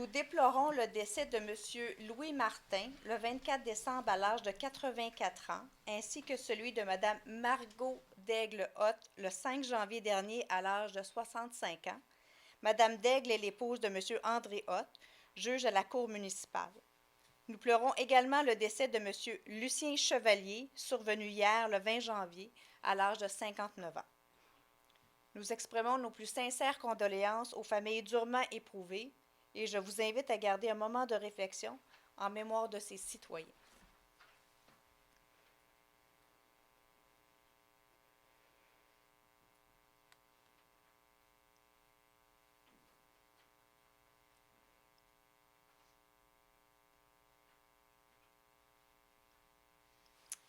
déplorons le décès de M. Louis Martin le 24 décembre à l'âge de 84 ans, ainsi que celui de Mme Margot Daigle-Hotte le 5 janvier dernier à l'âge de 65 ans. Mme Daigle est l'épouse de M. André Hotte, juge à la Cour municipale. Nous pleurons également le décès de M. Lucien Chevalier, survenu hier le 20 janvier à l'âge de 59 ans. Nous exprimons nos plus sincères condoléances aux familles durement éprouvées et je vous invite à garder un moment de réflexion en mémoire de ces citoyens.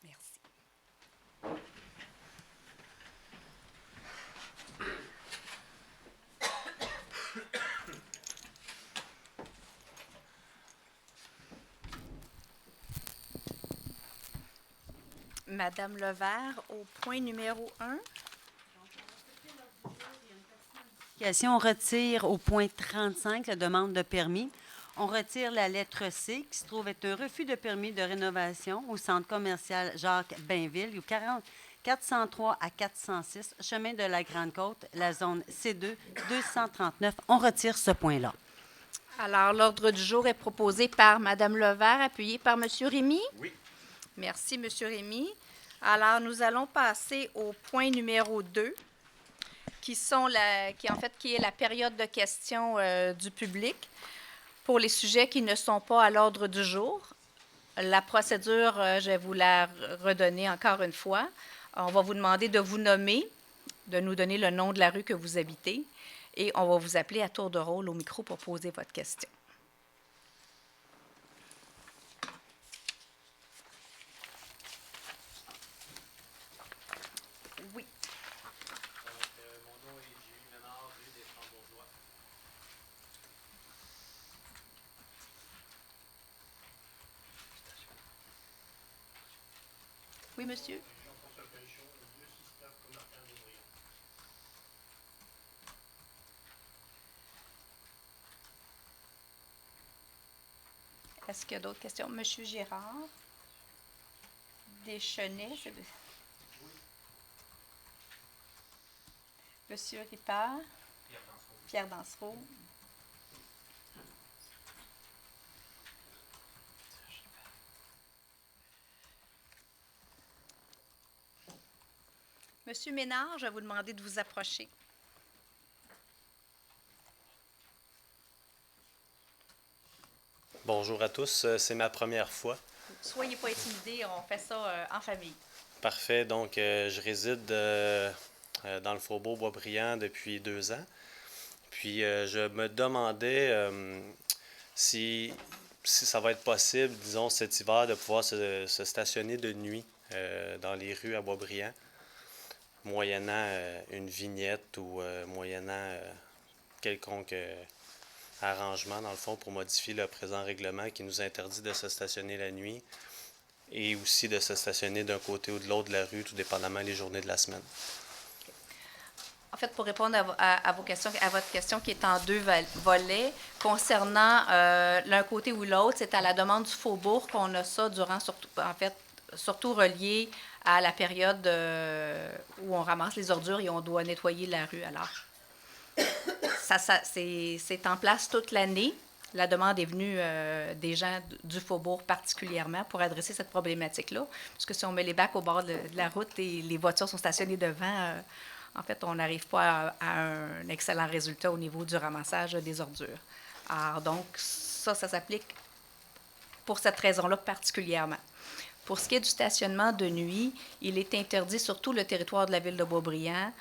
Merci. Madame Levert, au point numéro 1. On retire au point 35 la demande de permis. On retire la lettre C, qui se trouve être un refus de permis de rénovation au centre commercial Jacques-Bainville, au 403 à 406, chemin de la Grande-Côte, la zone C2, 239. On retire ce point-là. Alors, l'ordre du jour est proposé par Mme Levert, appuyé par M. Rémy. Oui. Merci, M. Rémy. Alors, nous allons passer au point numéro 2, qui est la période de questions du public pour les sujets qui ne sont pas à l'ordre du jour. La procédure, je vais vous la redonner encore une fois. On va vous demander de vous nommer, de nous donner le nom de la rue que vous habitez, et on va vous appeler à tour de rôle au micro pour poser votre question. Oui. Mon nom est Jules Ménard, rue des Francs-Bourgeois. Oui, monsieur. Jean-François Pelchon, 269 Comartin-Beaubriand. Est-ce qu'il y a d'autres questions? Monsieur Gérard. Deschenets. Monsieur Ripard. Pierre Dansereau. Monsieur Ménard, je vais vous demander de vous approcher. Bonjour à tous, c'est ma première fois. Soyez pas intimidés, on fait ça en famille. Parfait, donc je réside dans le faubourg Boisbriand depuis 2 ans. Puis je me demandais si ça va être possible, disons cet hiver, de pouvoir se stationner de nuit dans les rues à Boisbriand, moyennant une vignette ou moyennant quelconque arrangement, dans le fond, pour modifier le présent règlement qui nous interdit de se stationner la nuit et aussi de se stationner d'un côté ou de l'autre de la rue, tout dépendamment des journées de la semaine. En fait, pour répondre à votre question qui est en 2 volets, concernant l'un côté ou l'autre, c'est à la demande du Faubourg qu'on a ça surtout relié à la période où on ramasse les ordures et on doit nettoyer la rue. Alors, c'est en place toute l'année. La demande est venue des gens du Faubourg particulièrement pour adresser cette problématique-là, puisque si on met les bacs au bord de la route et les voitures sont stationnées devant, en fait, on n'arrive pas à un excellent résultat au niveau du ramassage des ordures. Alors, donc, ça s'applique pour cette raison-là particulièrement. Pour ce qui est du stationnement de nuit, il est interdit sur tout le territoire de la ville de Boisbriand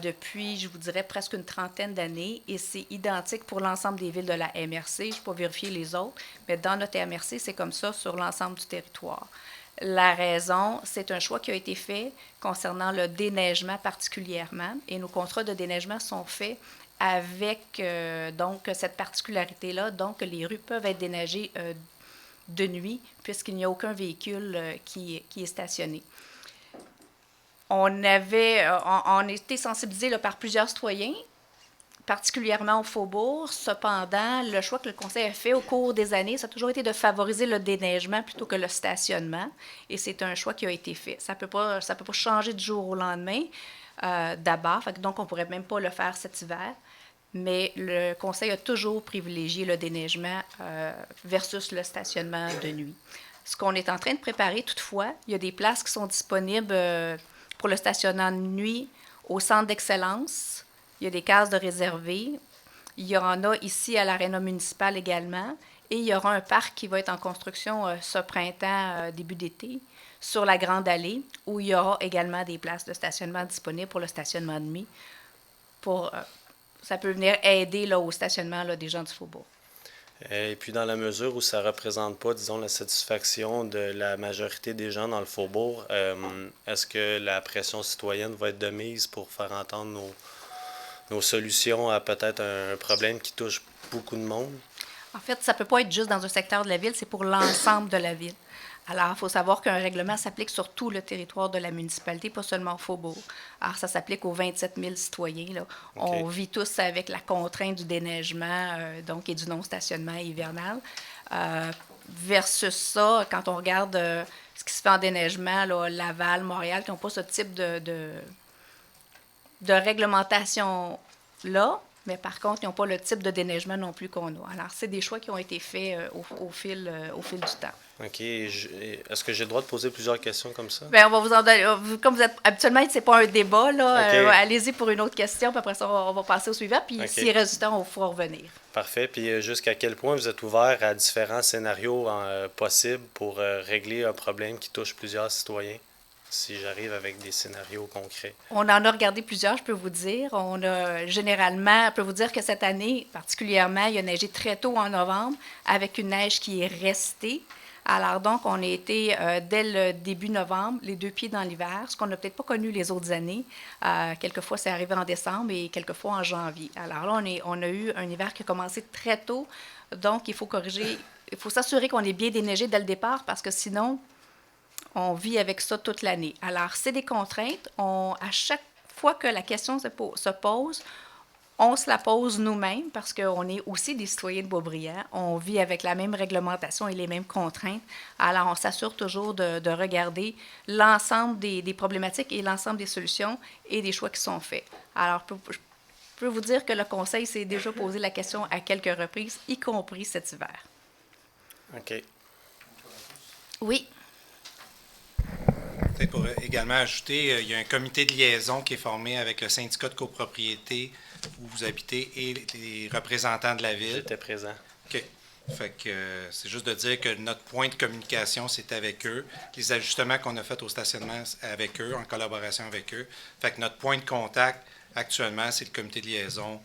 depuis, je vous dirais, presque une trentaine d'années, et c'est identique pour l'ensemble des villes de la MRC. Je ne vais pas vérifier les autres, mais dans notre MRC, c'est comme ça sur l'ensemble du territoire. La raison, c'est un choix qui a été fait concernant le déneigement particulièrement, et nos contrats de déneigement sont faits avec donc cette particularité-là. Donc, les rues peuvent être déneigées de nuit, puisqu'il n'y a aucun véhicule qui est stationné. On a été sensibilisés par plusieurs citoyens particulièrement au Faubourg. Cependant, le choix que le Conseil a fait au cours des années, ça a toujours été de favoriser le déneigement plutôt que le stationnement. Et c'est un choix qui a été fait. Ça peut pas changer du jour au lendemain, d'abord. Donc, on ne pourrait même pas le faire cet hiver. Mais le Conseil a toujours privilégié le déneigement versus le stationnement de nuit. Ce qu'on est en train de préparer, toutefois, il y a des places qui sont disponibles pour le stationnement de nuit au centre d'excellence. Il y a des cases de réservées. Il y en a ici à l'aréna municipale également. Et il y aura un parc qui va être en construction ce printemps, début d'été, sur la Grande Allée, où il y aura également des places de stationnement disponibles pour le stationnement de nuit. Ça peut venir aider là, au stationnement là, des gens du Faubourg. Et puis dans la mesure où ça ne représente pas, disons, la satisfaction de la majorité des gens dans le Faubourg, est-ce que la pression citoyenne va être de mise pour faire entendre nos solutions à peut-être un problème qui touche beaucoup de monde? En fait, ça ne peut pas être juste dans un secteur de la ville, c'est pour l'ensemble de la ville. Alors, il faut savoir qu'un règlement s'applique sur tout le territoire de la municipalité, pas seulement au Faubourg. Alors, ça s'applique aux 27 000 citoyens. Là. OK. On vit tous avec la contrainte du déneigement donc, et du non-stationnement hivernal. Versus ça, quand on regarde ce qui se fait en déneigement, là, Laval, Montréal, qui n'ont pas ce type de réglementation-là, mais par contre, ils n'ont pas le type de déneigement non plus qu'on a. Alors, c'est des choix qui ont été faits au fil du temps. OK. Est-ce que j'ai le droit de poser plusieurs questions comme ça? Bien, on va vous en donner. Comme vous êtes habituellement, ce n'est pas un débat, là. OK. Allez-y pour une autre question, puis après ça, on va passer au suivant. Puis OK. s'il reste du temps, on pourra revenir. Parfait. Puis jusqu'à quel point vous êtes ouvert à différents scénarios possibles pour régler un problème qui touche plusieurs citoyens, si j'arrive avec des scénarios concrets? On en a regardé plusieurs, je peux vous dire. On a généralement, je peux vous dire que cette année, particulièrement, il a neigé très tôt en novembre, avec une neige qui est restée. Alors donc, on a été, dès le début novembre, les 2 pieds dans l'hiver, ce qu'on n'a peut-être pas connu les autres années. Quelquefois, c'est arrivé en décembre et quelquefois en janvier. Alors là, on a eu un hiver qui a commencé très tôt. Donc, il faut corriger, il faut s'assurer qu'on est bien déneigé dès le départ parce que sinon, on vit avec ça toute l'année. Alors, c'est des contraintes. À chaque fois que la question se pose, on se la pose nous-mêmes parce qu'on est aussi des citoyens de Boisbriand. On vit avec la même réglementation et les mêmes contraintes. Alors, on s'assure toujours de regarder l'ensemble des problématiques et l'ensemble des solutions et des choix qui sont faits. Alors, je peux vous dire que le Conseil s'est déjà posé la question à quelques reprises, y compris cet hiver. OK. Oui. Peut-être pour également ajouter, il y a un comité de liaison qui est formé avec le syndicat de copropriété où vous habitez et les représentants de la ville. J'étais présent. OK. Fait que c'est juste de dire que notre point de communication, c'est avec eux. Les ajustements qu'on a faits au stationnement, avec eux, en collaboration avec eux. Fait que notre point de contact, actuellement, c'est le comité de liaison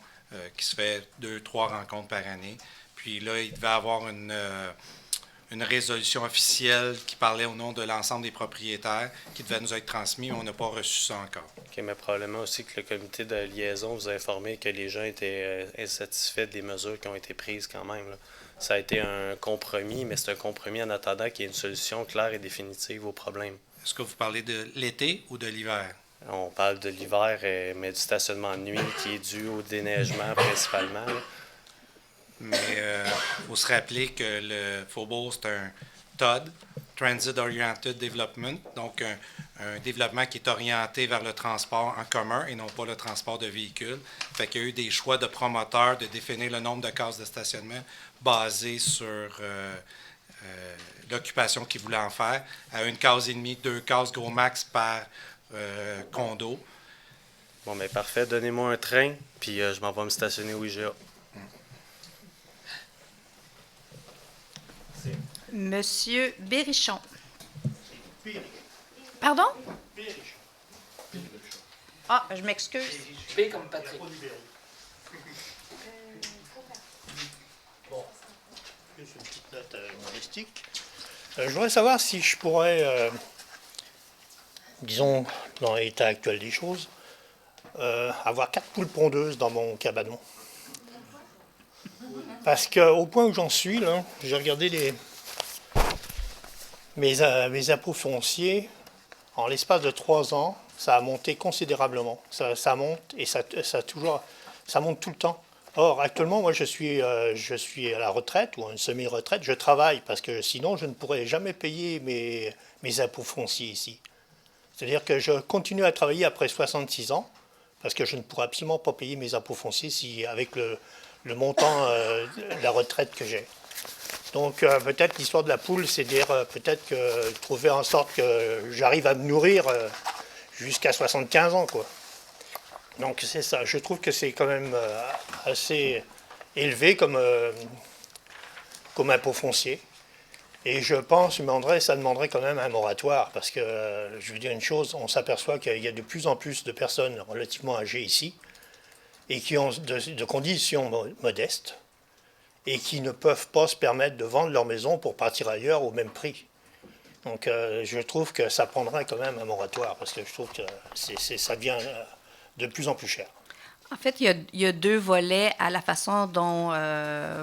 qui se fait 2-3 rencontres par année. Puis là, il devait avoir une résolution officielle qui parlait au nom de l'ensemble des propriétaires qui devait nous être transmise, mais on n'a pas reçu ça encore. OK, mais probablement aussi que le comité de liaison vous a informé que les gens étaient insatisfaits des mesures qui ont été prises quand même, là. Ça a été un compromis, mais c'est un compromis en attendant qu'il y ait une solution claire et définitive au problème. Est-ce que vous parlez de l'été ou de l'hiver? On parle de l'hiver, mais du stationnement de nuit qui est dû au déneigement principalement, là. Mais il faut se rappeler que le Faubourg, c'est un TOD, Transit Oriented Development, donc un développement qui est orienté vers le transport en commun et non pas le transport de véhicules. Fait qu'il y a eu des choix de promoteurs de définir le nombre de cases de stationnement basés sur l'occupation qu'ils voulaient en faire, à 1,5 case, 2 cases gros max par condo. Bon, mais parfait. Donnez-moi un train, puis je m'en vais me stationner au IGA. Monsieur Berrichon. Pardon? Ah, je m'excuse. P comme Patrick. Bon, juste une petite note humoristique. Je voudrais savoir si je pourrais, disons, dans l'état actuel des choses, avoir 4 poules pondeuses dans mon cabanon. Parce qu'au point où j'en suis, là, j'ai regardé mes impôts fonciers. En l'espace de 3 ans, ça a monté considérablement. Ça monte et ça a toujours ça monte tout le temps. Or, actuellement, moi, je suis à la retraite ou en une semi-retraite. Je travaille parce que sinon, je ne pourrais jamais payer mes impôts fonciers ici. C'est-à-dire que je continue à travailler après 66 ans parce que je ne pourrais absolument pas payer mes impôts fonciers avec le montant de la retraite que j'ai. Donc peut-être l'histoire de la poule, c'est dire peut-être que trouver en sorte que j'arrive à me nourrir jusqu'à 75 ans, quoi. Donc c'est ça. Je trouve que c'est quand même assez élevé comme impôt foncier. Et je pense que ça demanderait quand même un moratoire, parce que je veux dire une chose, on s'aperçoit qu'il y a de plus en plus de personnes relativement âgées ici, et qui ont de conditions modestes, et qui ne peuvent pas se permettre de vendre leur maison pour partir ailleurs au même prix. Donc je trouve que ça prendrait quand même un moratoire, parce que je trouve que ça devient de plus en plus cher. En fait, il y a deux volets à la façon dont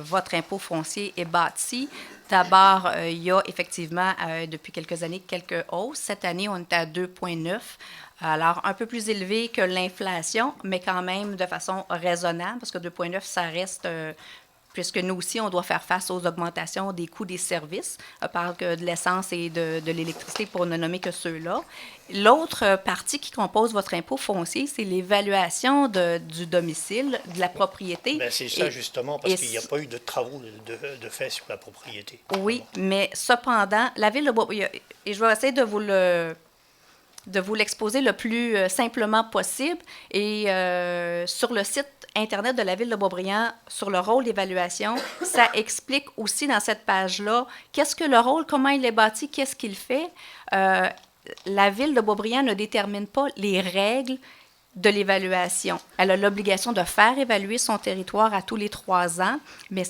votre impôt foncier est bâti. D'abord, il y a effectivement, depuis quelques années, quelques hausses. Cette année, on est à 2,9. Alors, un peu plus élevé que l'inflation, mais quand même de façon raisonnable, parce que 2,9, ça reste, puisque nous aussi, on doit faire face aux augmentations des coûts des services. On parle que de l'essence et de l'électricité pour ne nommer que ceux-là. L'autre partie qui compose votre impôt foncier, c'est l'évaluation du domicile, de la propriété. Ben c'est ça, justement, parce qu'il n'y a pas eu de travaux de fait sur la propriété. Oui, mais cependant, la Ville de Boisbriand, et je vais essayer de vous l'exposer le plus simplement possible. Et sur le site Internet de la Ville de Boisbriand, sur le rôle d'évaluation, ça explique aussi dans cette page-là qu'est-ce que le rôle, comment il est bâti, qu'est-ce qu'il fait. La Ville de Boisbriand ne détermine pas les règles de l'évaluation. Elle a l'obligation de faire évaluer son territoire à tous les 3 ans, mais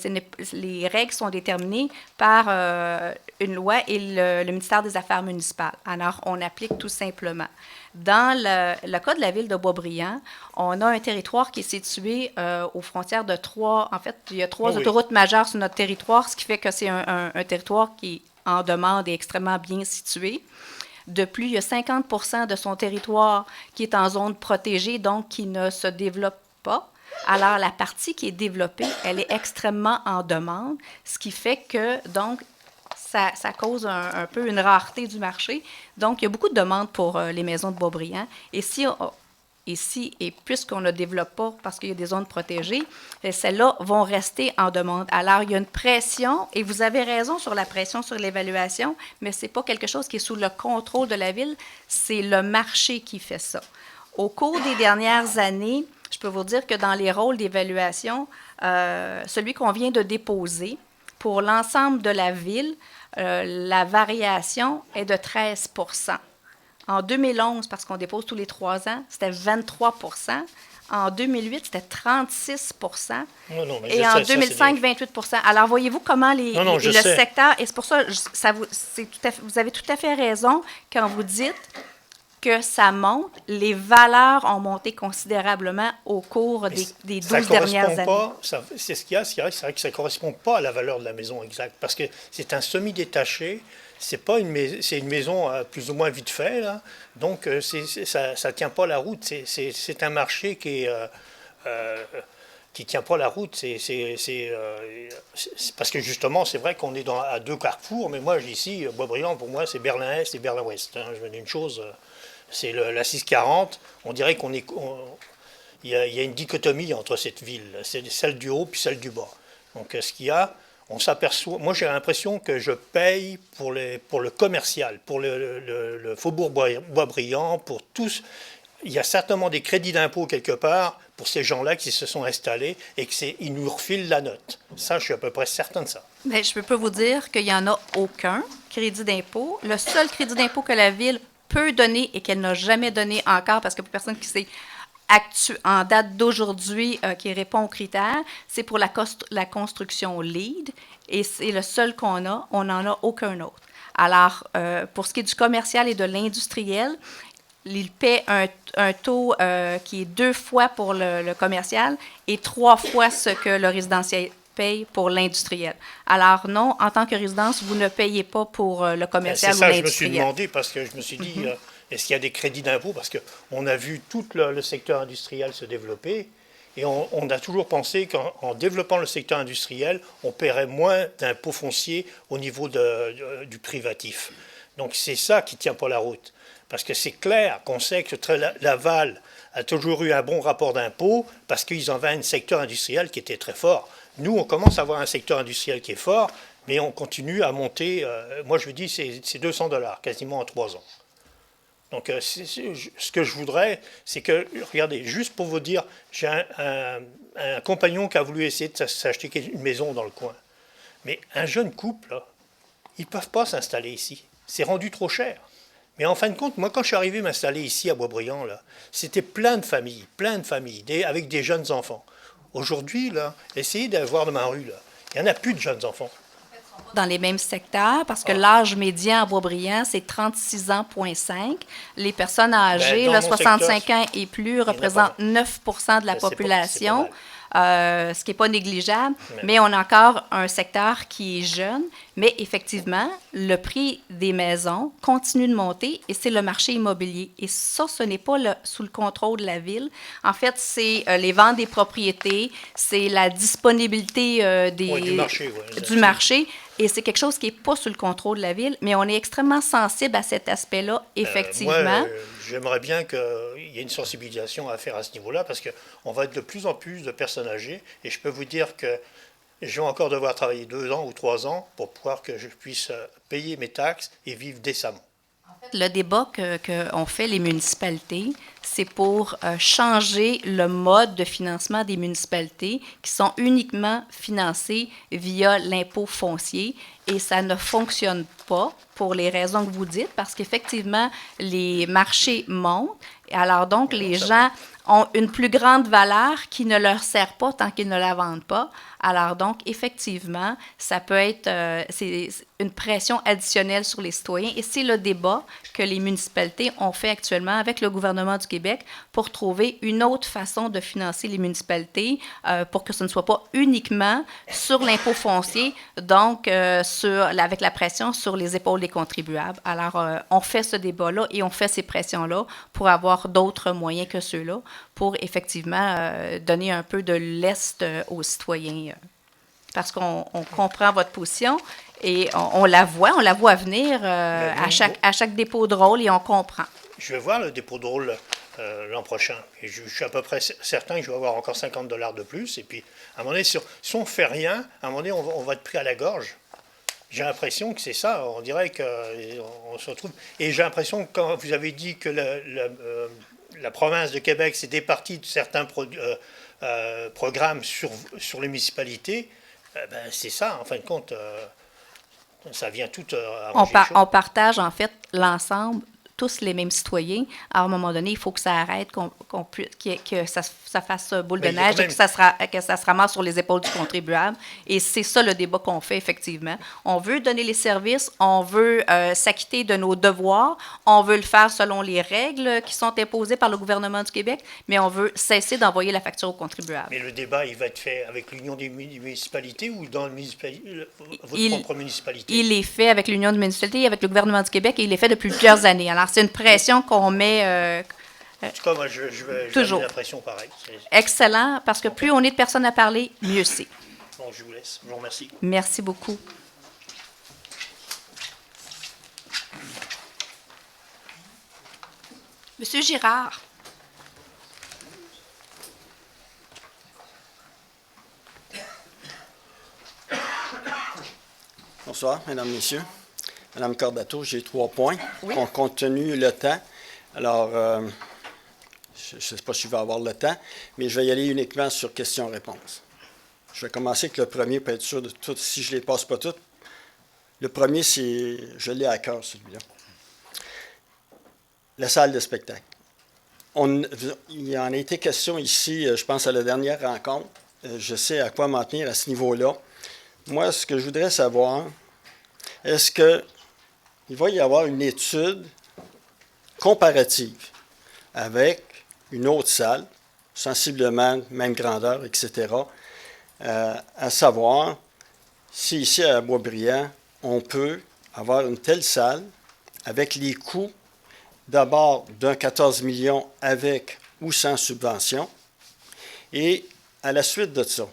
les règles sont déterminées par une loi et le ministère des Affaires municipales. Alors, on applique tout simplement. Dans le cas de la Ville de Boisbriand, on a un territoire qui est situé aux frontières de en fait, il y a 3 autoroutes majeures sur notre territoire, ce qui fait que c'est un territoire qui est en demande et extrêmement bien situé. De plus, il y a 50 de son territoire qui est en zone protégée, donc qui ne se développe pas. Alors, la partie qui est développée, elle est extrêmement en demande, ce qui fait que, donc, ça cause un peu une rareté du marché. Donc, il y a beaucoup de demandes pour les maisons de Boisbriand. Et puisqu'on ne développe pas parce qu'il y a des zones protégées, celles-là vont rester en demande. Alors, il y a une pression, et vous avez raison sur la pression sur l'évaluation, mais ce n'est pas quelque chose qui est sous le contrôle de la Ville, c'est le marché qui fait ça. Au cours des dernières années, je peux vous dire que dans les rôles d'évaluation, celui qu'on vient de déposer, pour l'ensemble de la Ville, la variation est de 13 %. En 2011, parce qu'on dépose tous les 3 ans, c'était 23 %. En 2008, c'était 36 % et en 2005, 28 %. Alors, voyez-vous comment le secteur... Et c'est pour ça, vous avez tout à fait raison quand vous dites que ça monte. Les valeurs ont monté considérablement au cours des 12 dernières années. C'est ce qu'il y a, c'est vrai que ça ne correspond pas à la valeur de la maison exacte, parce que c'est un semi-détaché. C'est une maison plus ou moins vite fait, là. Donc ça ne tient pas la route. C'est un marché qui tient pas la route. C'est parce que justement, c'est vrai qu'on est à 2 carrefours, mais moi ici, Boisbriand, pour moi, c'est Berlin-Est et Berlin-Ouest. Hein. Je veux dire une chose, c'est la 640. On dirait il y a une dichotomie entre cette ville. C'est celle du haut puis celle du bas. Donc ce qu'il y a, on s'aperçoit, moi j'ai l'impression que je paye pour le commercial, pour le faubourg Boisbriand, pour tous. Il y a certainement des crédits d'impôt quelque part pour ces gens-là qui se sont installés et qu'ils nous refilent la note. Ça, je suis à peu près certain de ça. Bien, je peux vous dire qu'il n'y en a aucun crédit d'impôt. Le seul crédit d'impôt que la Ville peut donner et qu'elle n'a jamais donné encore, parce que pour personne qui sait en date d'aujourd'hui qui répond aux critères, c'est pour la construction LEED, et c'est le seul qu'on a. On n'en a aucun autre. Alors, pour ce qui est du commercial et de l'industriel, il paie un taux qui est 2 fois pour le commercial et 3 fois ce que le résidentiel paye pour l'industriel. Alors non, en tant que résidence, vous ne payez pas pour le commercial ou l'industriel. C'est ça, je me suis demandé, parce que je me suis dit... Est-ce qu'il y a des crédits d'impôt? Parce qu'on a vu tout le secteur industriel se développer Et on a toujours pensé qu'en développant le secteur industriel, on paierait moins d'impôts fonciers au niveau du privatif. Donc c'est ça qui ne tient pas la route. Parce que c'est clair qu'on sait que Laval a toujours eu un bon rapport d'impôts parce qu'ils avaient un secteur industriel qui était très fort. Nous, on commence à avoir un secteur industriel qui est fort, mais on continue à monter. Moi, je vous dis, c'est 200 $ quasiment en 3 ans. Donc, ce que je voudrais, c'est que, regardez, juste pour vous dire, j'ai un compagnon qui a voulu essayer de s'acheter une maison dans le coin. Mais un jeune couple, là, ils ne peuvent pas s'installer ici. C'est rendu trop cher. Mais en fin de compte, moi, quand je suis arrivé m'installer ici à Boisbriand, là, c'était plein de familles, avec des jeunes enfants. Aujourd'hui, là, essayez d'avoir de ma rue, là, il n'y en a plus de jeunes enfants. Dans les mêmes secteurs, parce que l'âge médian à Boisbriand, c'est 36 ans, 5. Les personnes âgées, dans là, mon 65 secteur, ans et plus, représentent 9 de la population, ce qui n'est pas négligeable. Mais on a encore un secteur qui est jeune. Mais effectivement, le prix des maisons continue de monter et c'est le marché immobilier. Et ça, ce n'est pas sous le contrôle de la ville. En fait, c'est les ventes des propriétés, c'est la disponibilité du marché. Et c'est quelque chose qui n'est pas sous le contrôle de la ville, mais on est extrêmement sensible à cet aspect-là, effectivement. Moi, j'aimerais bien qu'il y ait une sensibilisation à faire à ce niveau-là, parce qu'on va être de plus en plus de personnes âgées, et je peux vous dire que je vais encore devoir travailler 2 ans ou 3 ans pour pouvoir que je puisse payer mes taxes et vivre décemment. Le débat qu'ont fait les municipalités, c'est pour changer le mode de financement des municipalités qui sont uniquement financées via l'impôt foncier et ça ne fonctionne pas pour les raisons que vous dites parce qu'effectivement, les marchés montent. Alors donc, les gens ont une plus grande valeur qui ne leur sert pas tant qu'ils ne la vendent pas. Alors donc, effectivement, ça peut être c'est une pression additionnelle sur les citoyens et c'est le débat que les municipalités ont fait actuellement avec le gouvernement du Québec pour trouver une autre façon de financer les municipalités pour que ce ne soit pas uniquement sur l'impôt foncier, donc avec la pression sur les épaules des contribuables. Alors, on fait ce débat-là et on fait ces pressions-là pour avoir d'autres moyens que ceux-là pour effectivement donner un peu de lest aux citoyens. Parce qu'on comprend votre position et on la voit venir à chaque dépôt de rôle et on comprend. Je vais voir le dépôt de rôle l'an prochain. Et je suis à peu près certain que je vais avoir encore 50 $ de plus. Et puis, à un moment donné, si on ne fait rien, à un moment donné, on va être pris à la gorge. J'ai l'impression que c'est ça. On dirait qu'on se retrouve. Et j'ai l'impression que quand vous avez dit que la province de Québec s'est départie de certains programmes sur les municipalités, c'est ça, en fin de compte, ça vient tout arranger les choses. On partage, en fait, l'ensemble, tous les mêmes citoyens. À un moment donné, il faut que ça arrête, que ça fasse boule de neige et que ça se ramasse sur les épaules du contribuable. Et c'est ça le débat qu'on fait, effectivement. On veut donner les services, on veut s'acquitter de nos devoirs, on veut le faire selon les règles qui sont imposées par le gouvernement du Québec, mais on veut cesser d'envoyer la facture aux contribuables. Mais le débat, il va être fait avec l'Union des municipalités ou dans votre propre municipalité? Il est fait avec l'Union des municipalités et avec le gouvernement du Québec et il est fait depuis plusieurs années. Alors, c'est une pression qu'on met... En tout cas, moi, je vais toujours. la pression pareil. Excellent, parce que plus on est de personnes à parler, mieux c'est. Bon, je vous laisse. Je vous remercie. Merci beaucoup. Monsieur Girard. Bonsoir, Mesdames, Messieurs. Madame Cordato, j'ai 3 points. Oui. Compte tenu le temps, alors, je ne sais pas si je vais avoir le temps, mais je vais y aller uniquement sur questions-réponses. Je vais commencer avec le premier pour être sûr de tout, si je ne les passe pas toutes. Le premier, c'est, je l'ai à cœur, celui-là. La salle de spectacle. Il en a été question ici, je pense à la dernière rencontre. Je sais à quoi m'en tenir à ce niveau-là. Moi, ce que je voudrais savoir, est-ce qu'il va y avoir une étude comparative avec une autre salle, sensiblement même grandeur, etc., à savoir si ici à Boisbriand, on peut avoir une telle salle avec les coûts d'abord d'un 14 millions avec ou sans subvention Et à la suite de ça,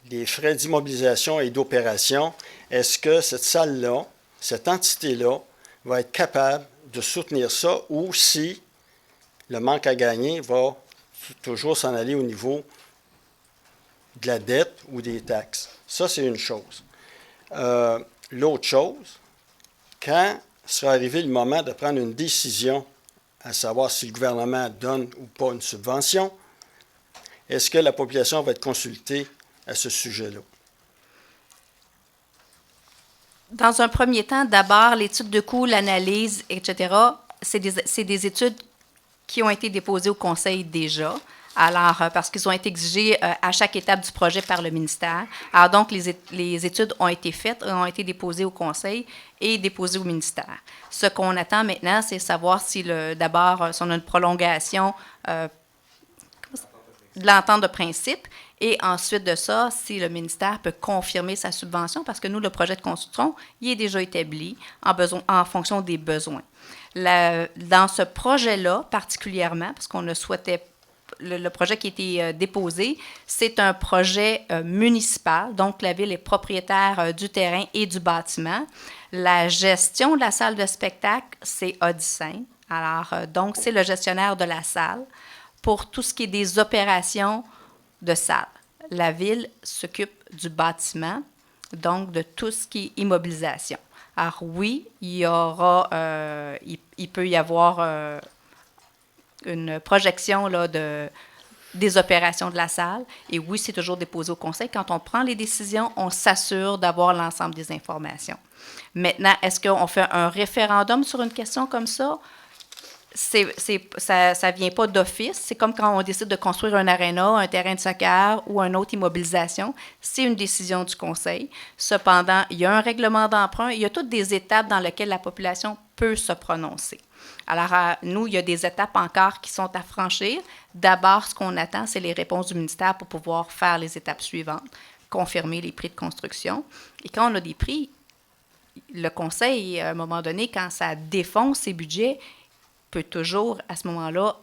les frais d'immobilisation et d'opération, est-ce que cette salle-là, cette entité-là, va être capable de soutenir ça ou si le manque à gagner va toujours s'en aller au niveau de la dette ou des taxes? Ça, c'est une chose. L'autre chose, quand sera arrivé le moment de prendre une décision à savoir si le gouvernement donne ou pas une subvention, est-ce que la population va être consultée à ce sujet-là? Dans un premier temps, d'abord, l'étude de coût, l'analyse, etc., c'est des études qui ont été déposées au Conseil déjà. Alors, parce qu'ils ont été exigés à chaque étape du projet par le ministère. Alors, donc, les études ont été faites, ont été déposées au Conseil et déposées au ministère. Ce qu'on attend maintenant, c'est savoir si, d'abord, si on a une prolongation de l'entente de principe et ensuite de ça, si le ministère peut confirmer sa subvention, parce que nous, le projet de construction, il est déjà établi en fonction des besoins. Dans ce projet-là, particulièrement, parce qu'on le souhaitait, le projet qui a été déposé, c'est un projet municipal, donc la ville est propriétaire du terrain et du bâtiment. La gestion de la salle de spectacle, c'est Odyssey. Alors, donc, c'est le gestionnaire de la salle pour tout ce qui est des opérations de salle. La ville s'occupe du bâtiment, donc de tout ce qui est immobilisation. Alors oui, il y aura, il peut y avoir une projection là, des opérations de la salle. Et oui, c'est toujours déposé au Conseil. Quand on prend les décisions, on s'assure d'avoir l'ensemble des informations. Maintenant, est-ce qu'on fait un référendum sur une question comme ça? Ça ne vient pas d'office. C'est comme quand on décide de construire un aréna, un terrain de soccer ou une autre immobilisation. C'est une décision du Conseil. Cependant, il y a un règlement d'emprunt. Il y a toutes des étapes dans lesquelles la population peut se prononcer. Alors, nous, il y a des étapes encore qui sont à franchir. D'abord, ce qu'on attend, c'est les réponses du ministère pour pouvoir faire les étapes suivantes, confirmer les prix de construction. Et quand on a des prix, le Conseil, à un moment donné, quand ça défonce ses budgets, peut toujours, à ce moment-là,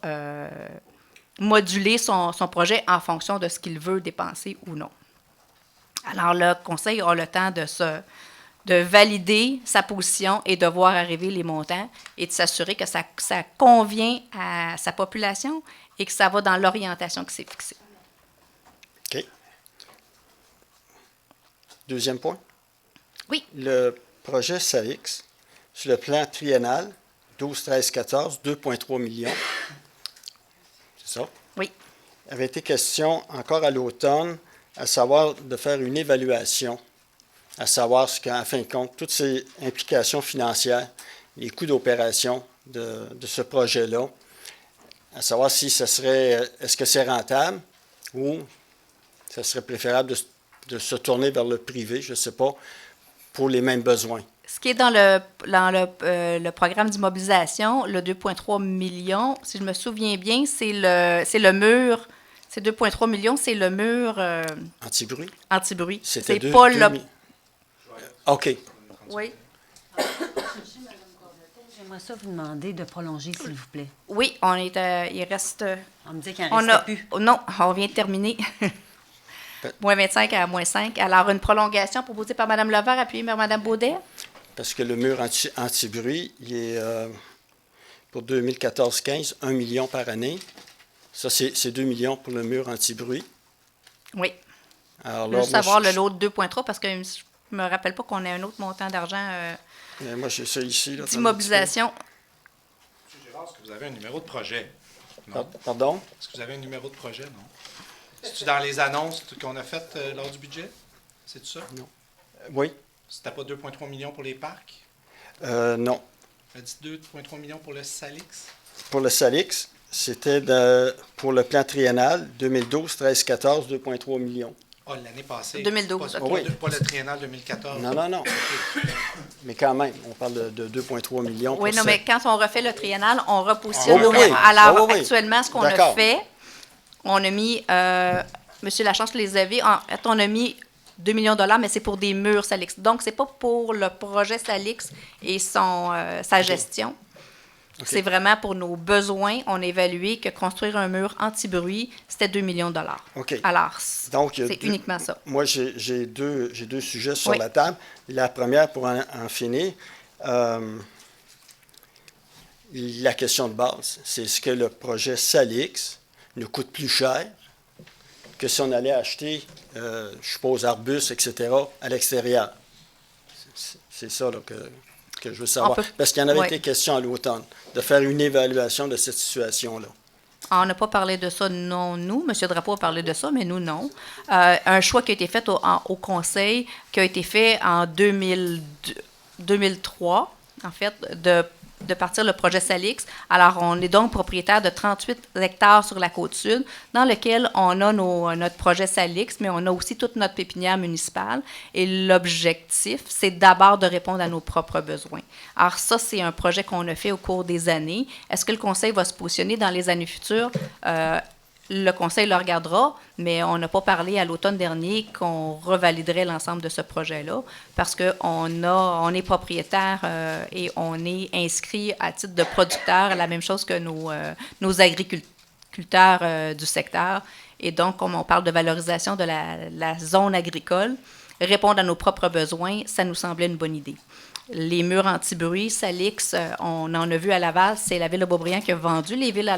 moduler son projet en fonction de ce qu'il veut dépenser ou non. Alors, le Conseil a le temps de valider sa position et de voir arriver les montants et de s'assurer que ça convient à sa population et que ça va dans l'orientation qui s'est fixée. OK. Deuxième point. Oui. Le projet SALIX, sur le plan triennal, 12, 13, 14, 2,3 millions. C'est ça? Oui. Il avait été question, encore à l'automne, à savoir de faire une évaluation, à savoir ce qu'en fin de compte, toutes ces implications financières, les coûts d'opération de ce projet-là, à savoir si ce serait, est-ce que c'est rentable ou ce serait préférable de se tourner vers le privé, je ne sais pas, pour les mêmes besoins. Ce qui est dans le programme d'immobilisation, le 2,3 millions, si je me souviens bien, c'est le mur, c'est 2,3 millions, c'est le mur Anti-bruit? Anti-bruit. C'était c'est pas le... OK. Oui. J'aimerais ça vous demander de prolonger, s'il vous plaît. Oui, il reste... On me dit qu'il n'en reste plus. Non, on vient de terminer. Moins 25 à moins 5. Alors, une prolongation proposée par Mme Levert, appuyée par Mme Baudet. Parce que le mur anti-bruit, il est pour 2014-15, 1 million par année. Ça, c'est 2 millions pour le mur anti-bruit. Oui. Alors Je là, veux juste savoir le lot de 2,3 parce que je ne me rappelle pas qu'on ait un autre montant d'argent moi, j'ai ça ici. d'immobilisation. M. Girard, est-ce que vous avez un numéro de projet? Non. Pardon? Est-ce que vous avez un numéro de projet? Non. C'est-tu dans les annonces qu'on a faites lors du budget? C'est ça? Non. Oui. C'était pas 2,3 millions pour les parcs? Non. Elle dit 2,3 millions pour le SALIX? Pour le SALIX, c'était pour le plan triennal 2012, 13, 14, 2,3 millions. Ah, l'année passée. 2012, Pas, OK. pas le triennal 2014. Non. Mais quand même, on parle de 2,3 millions. Oui, non, mais quand on refait le triennal, on repositionne. Oui. Alors, Oui. actuellement, ce qu'on a D'accord. fait, on a mis, Monsieur Lachance, les avez, on a mis 2 millions de dollars, mais c'est pour des murs Salix. Donc, c'est pas pour le projet Salix et sa gestion. C'est vraiment pour nos besoins. On a évalué que construire un mur anti-bruit, c'était 2 millions de dollars. OK. Alors, Donc, il y a c'est deux- uniquement ça. Moi, j'ai deux sujets sur Oui. la table. La première, pour en finir, la question de base, c'est est-ce que le projet Salix nous coûte plus cher que si on allait acheter, je suppose, arbustes, etc., à l'extérieur? C'est ça là, que je veux savoir. On peut- Parce qu'il y en avait oui. été question à l'automne, de faire une évaluation de cette situation-là. On n'a pas parlé de ça, non, nous. M. Drapeau a parlé de ça, mais nous, non. Un choix qui a été fait au Conseil, qui a été fait en 2003, en fait, de partir le projet Salix. Alors, on est donc propriétaire de 38 hectares sur la Côte-Sud, dans lequel on a notre projet Salix, mais on a aussi toute notre pépinière municipale. Et l'objectif, c'est d'abord de répondre à nos propres besoins. Alors, ça, c'est un projet qu'on a fait au cours des années. Est-ce que le Conseil va se positionner dans les années futures? Le Conseil le regardera, mais on n'a pas parlé à l'automne dernier qu'on revaliderait l'ensemble de ce projet-là parce qu'on est propriétaire et on est inscrit à titre de producteur, la même chose que nos agriculteurs du secteur. Et donc, comme on parle de valorisation de la zone agricole, répondre à nos propres besoins, ça nous semblait une bonne idée. Les murs anti-bruit, Salix, on en a vu à Laval, c'est la Ville de Beaubriand qui a vendu les villes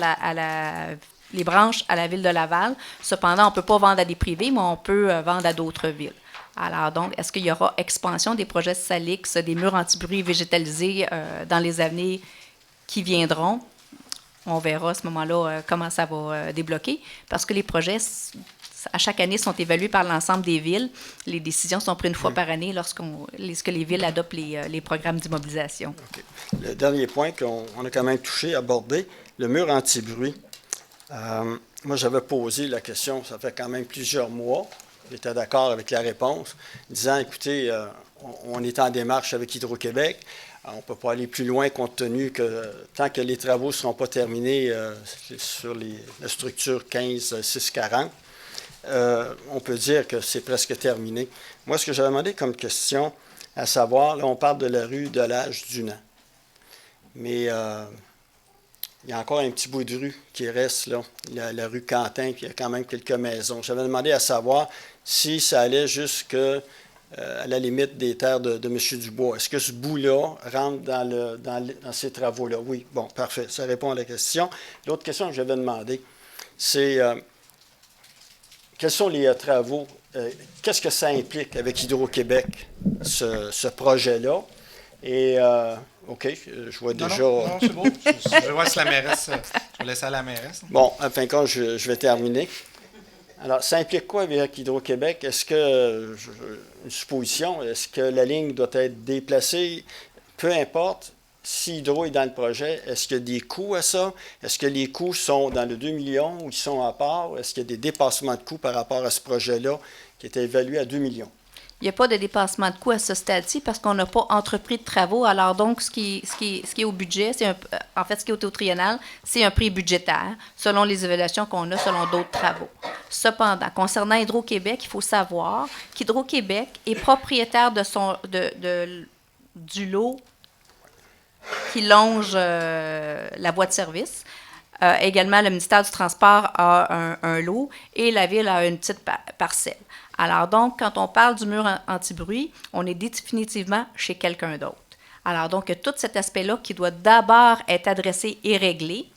les branches à la Ville de Laval. Cependant, on ne peut pas vendre à des privés, mais on peut vendre à d'autres villes. Alors donc, est-ce qu'il y aura expansion des projets Salix, des murs anti-bruit végétalisés dans les années qui viendront? On verra à ce moment-là comment ça va débloquer, parce que les projets, à chaque année, sont évalués par l'ensemble des villes. Les décisions sont prises une fois par année lorsque les villes adoptent les programmes d'immobilisation. OK. Le dernier point qu'on a quand même touché, abordé, le mur anti-bruit. Moi, j'avais posé la question, ça fait quand même plusieurs mois. J'étais d'accord avec la réponse, disant, écoutez, on est en démarche avec Hydro-Québec. On ne peut pas aller plus loin compte tenu que tant que les travaux ne seront pas terminés sur la structure 15-640, on peut dire que c'est presque terminé. Moi, ce que j'avais demandé comme question, à savoir, là, on parle de la rue de l'âge du Nant. Mais il y a encore un petit bout de rue qui reste, là, la rue Quentin, puis il y a quand même quelques maisons. J'avais demandé à savoir si ça allait jusque à la limite des terres de M. Dubois. Est-ce que ce bout-là rentre dans ces travaux-là? Oui, bon, parfait, ça répond à la question. L'autre question que j'avais demandé, c'est quels sont les travaux, qu'est-ce que ça implique avec Hydro-Québec, ce projet-là? Et, OK, je vois déjà... Non, c'est beau. Je vais voir si la mairesse... Je vais laisser à la mairesse. Bon, en fin de compte, je vais terminer. Alors, ça implique quoi avec Hydro-Québec? Est-ce que, une supposition, est-ce que la ligne doit être déplacée? Peu importe, si Hydro est dans le projet, est-ce qu'il y a des coûts à ça? Est-ce que les coûts sont dans le 2 millions ou ils sont à part? Est-ce qu'il y a des dépassements de coûts par rapport à ce projet-là qui était évalué à 2 millions? Il n'y a pas de dépassement de coûts à ce stade-ci parce qu'on n'a pas entrepris de travaux. Alors donc, ce qui est au budget, en fait, ce qui est au triennal, c'est un prix budgétaire selon les évaluations qu'on a selon d'autres travaux. Cependant, concernant Hydro-Québec, il faut savoir qu'Hydro-Québec est propriétaire du lot qui longe la voie de service. Également, le ministère du Transport a un lot et la Ville a une petite parcelle. Alors donc, quand on parle du mur anti-bruit, on est définitivement chez quelqu'un d'autre. Alors donc, il y a tout cet aspect-là qui doit d'abord être adressé et réglé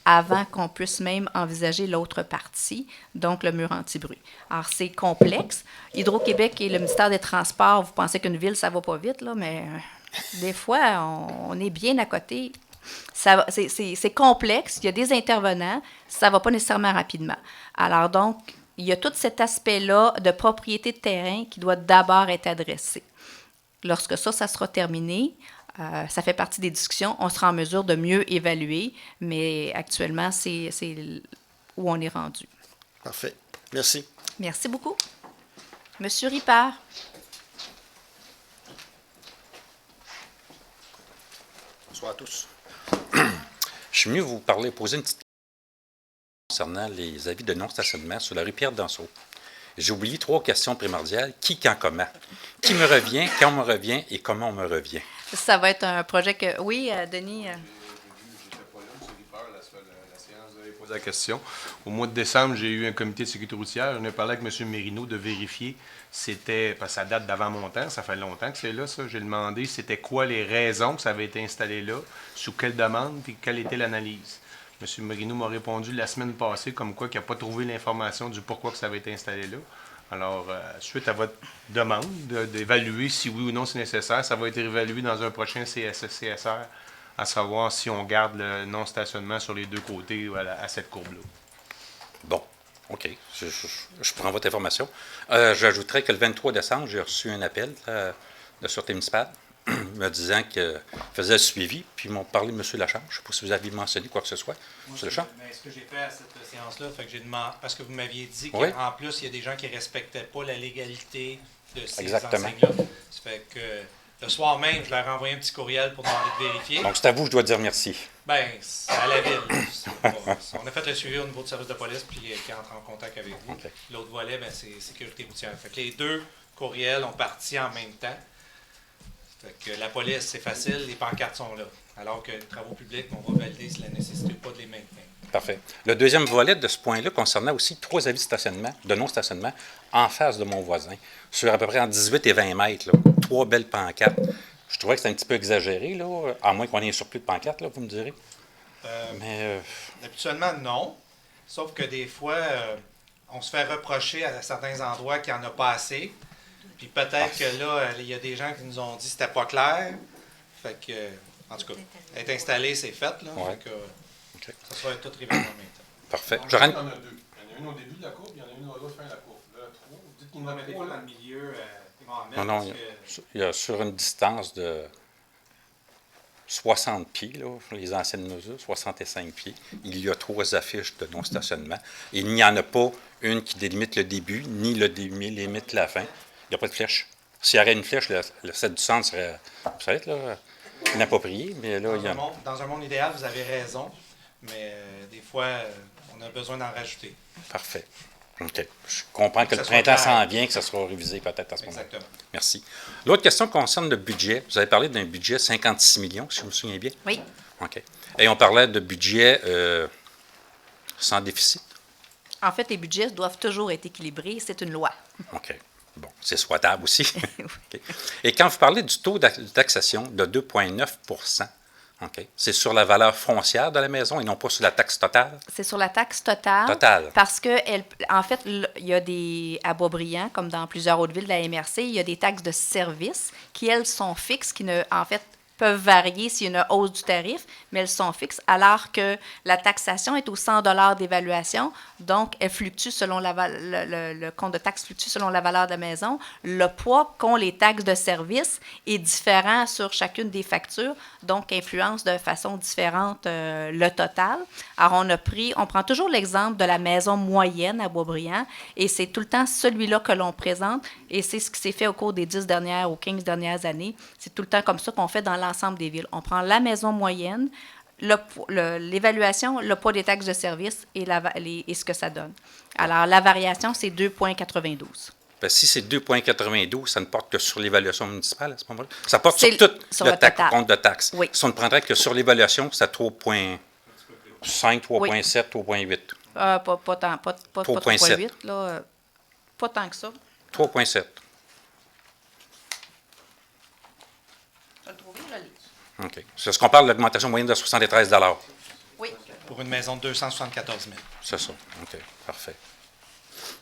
avant qu'on puisse même envisager l'autre partie, donc le mur anti-bruit. Alors, c'est complexe. Hydro-Québec et le ministère des Transports, vous pensez qu'une ville, ça va pas vite, là, mais des fois, on est bien à côté. C'est complexe, il y a des intervenants, ça ne va pas nécessairement rapidement. Alors donc, il y a tout cet aspect-là de propriété de terrain qui doit d'abord être adressé. Lorsque ça sera terminé, ça fait partie des discussions, on sera en mesure de mieux évaluer, mais actuellement, c'est où on est rendu. Parfait. Merci. Merci beaucoup. Monsieur Ripard. Bonsoir à tous. Je suis venu vous poser une petite question concernant les avis de non-stationnement sur la rue Pierre-Danseau. J'ai oublié 3 questions primordiales. Qui, quand, comment? Qui me revient, quand on me revient et comment on me revient? Ça va être un projet que... Oui, Denis? la question. Au mois de décembre, j'ai eu un comité de sécurité routière. On a parlé avec M. Mérino de vérifier c'était, parce que ça date d'avant mon temps, ça fait longtemps que c'est là, ça. J'ai demandé c'était quoi les raisons que ça avait été installé là, sous quelle demande, puis quelle était l'analyse. M. Mérino m'a répondu la semaine passée comme quoi qu'il n'a pas trouvé l'information du pourquoi que ça avait été installé là. Alors, suite à votre demande d'évaluer si oui ou non c'est nécessaire, ça va être évalué dans un prochain CSR, à savoir si on garde le non-stationnement sur les deux côtés à cette courbe-là. Bon, OK. Je prends votre information. J'ajouterais que le 23 décembre, j'ai reçu un appel de Sûreté municipale me disant qu'ils faisaient le suivi, puis ils m'ont parlé de M. Lachambre. Je ne sais pas si vous aviez mentionné quoi que ce soit. M. Lachambre? Mais ce que j'ai fait à cette séance-là, fait que j'ai demandé, parce que vous m'aviez dit Oui. qu'en plus, il y a des gens qui ne respectaient pas la légalité de ces Exactement. enseignes-là. Ça fait que le soir même, je leur ai envoyé un petit courriel pour demander de vérifier. Donc, c'est à vous que je dois dire merci. Bien, c'est à la ville. On a fait le suivi au niveau du service de police, puis qui entre en contact avec vous. OK. L'autre volet, ben, c'est sécurité routière. Fait que les deux courriels ont parti en même temps. Fait que la police, c'est facile, les pancartes sont là. Alors que les travaux publics, on va valider si la nécessité ou pas de les maintenir. Parfait. Le deuxième volet de ce point-là concernait aussi 3 avis de stationnement, de non-stationnement, en face de mon voisin, sur à peu près en 18 et 20 mètres. Là, 3 belles pancartes. Je trouvais que c'était un petit peu exagéré, là, à moins qu'on ait un surplus de pancartes, là, vous me direz. Habituellement, non. Sauf que des fois, on se fait reprocher à certains endroits qu'il n'y en a pas assez. Puis peut-être que là, il y a des gens qui nous ont dit que c'était pas clair. Fait que, en tout cas, être installé, c'est fait. Là. Ouais. Fait que, ça soit tout révélé en même temps. Parfait. Il y en a deux. Il y en a une au début de la courbe, il y en a une à l'autre fin de la courbe. Là, 3. Vous dites qu'il y en a 3 là. Dans le milieu, ils vont en mettre. Non, il y a sur une distance de 60 pieds, là, les anciennes mesures, 65 pieds, il y a 3 affiches de non-stationnement. Il n'y en a pas une qui délimite le début, ni le délimite la fin. Il n'y a pas de flèche. S'il y avait une flèche, le set du centre serait peut-être là, inapproprié, mais là, il y a... Dans un monde idéal, vous avez raison, mais des fois, on a besoin d'en rajouter. Parfait. OK. Je comprends que le ça soit printemps clair. s'en vient, que ça sera révisé peut-être à ce moment-là. Exactement. Merci. L'autre question concerne le budget. Vous avez parlé d'un budget 56 millions, si je me souviens bien. Oui. OK. Et on parlait de budget sans déficit. En fait, les budgets doivent toujours être équilibrés. C'est une loi. OK. Bon, c'est souhaitable aussi. OK. Et quand vous parlez du taux de taxation de 2,9 OK, c'est sur la valeur foncière de la maison et non pas sur la taxe totale? C'est sur la taxe totale. Totale. Parce que, en fait, il y a des, à Boisbriand, comme dans plusieurs autres villes de la MRC, il y a des taxes de service qui, elles, sont fixes, qui, en fait, peuvent varier s'il y a une hausse du tarif, mais elles sont fixes, alors que la taxation est au 100 $ d'évaluation, donc elle fluctue selon le compte de taxe fluctue selon la valeur de la maison. Le poids qu'ont les taxes de service est différent sur chacune des factures, donc influence de façon différente le total. Alors, on prend toujours l'exemple de la maison moyenne à Boisbriand, et c'est tout le temps celui-là que l'on présente, et c'est ce qui s'est fait au cours des 10 dernières ou 15 dernières années. C'est tout le temps comme ça qu'on fait dans l'ensemble des villes. On prend la maison moyenne, l'évaluation, le poids des taxes de service et ce que ça donne. Alors, la variation, c'est 2,92. Ben, si c'est 2,92, ça ne porte que sur l'évaluation municipale à ce moment-là? Ça porte C'est sur tout sur le le total. compte de taxes. Oui. Si on ne prendrait que sur l'évaluation, c'est à 3,5, 3,7, 3,8. Pas 3,8, là. Pas tant que ça. 3,7. Je vais le trouver, je le lis. OK. C'est ce qu'on parle de l'augmentation moyenne de 73 $. Oui. Pour une maison de 274 000. C'est ça. OK. Parfait.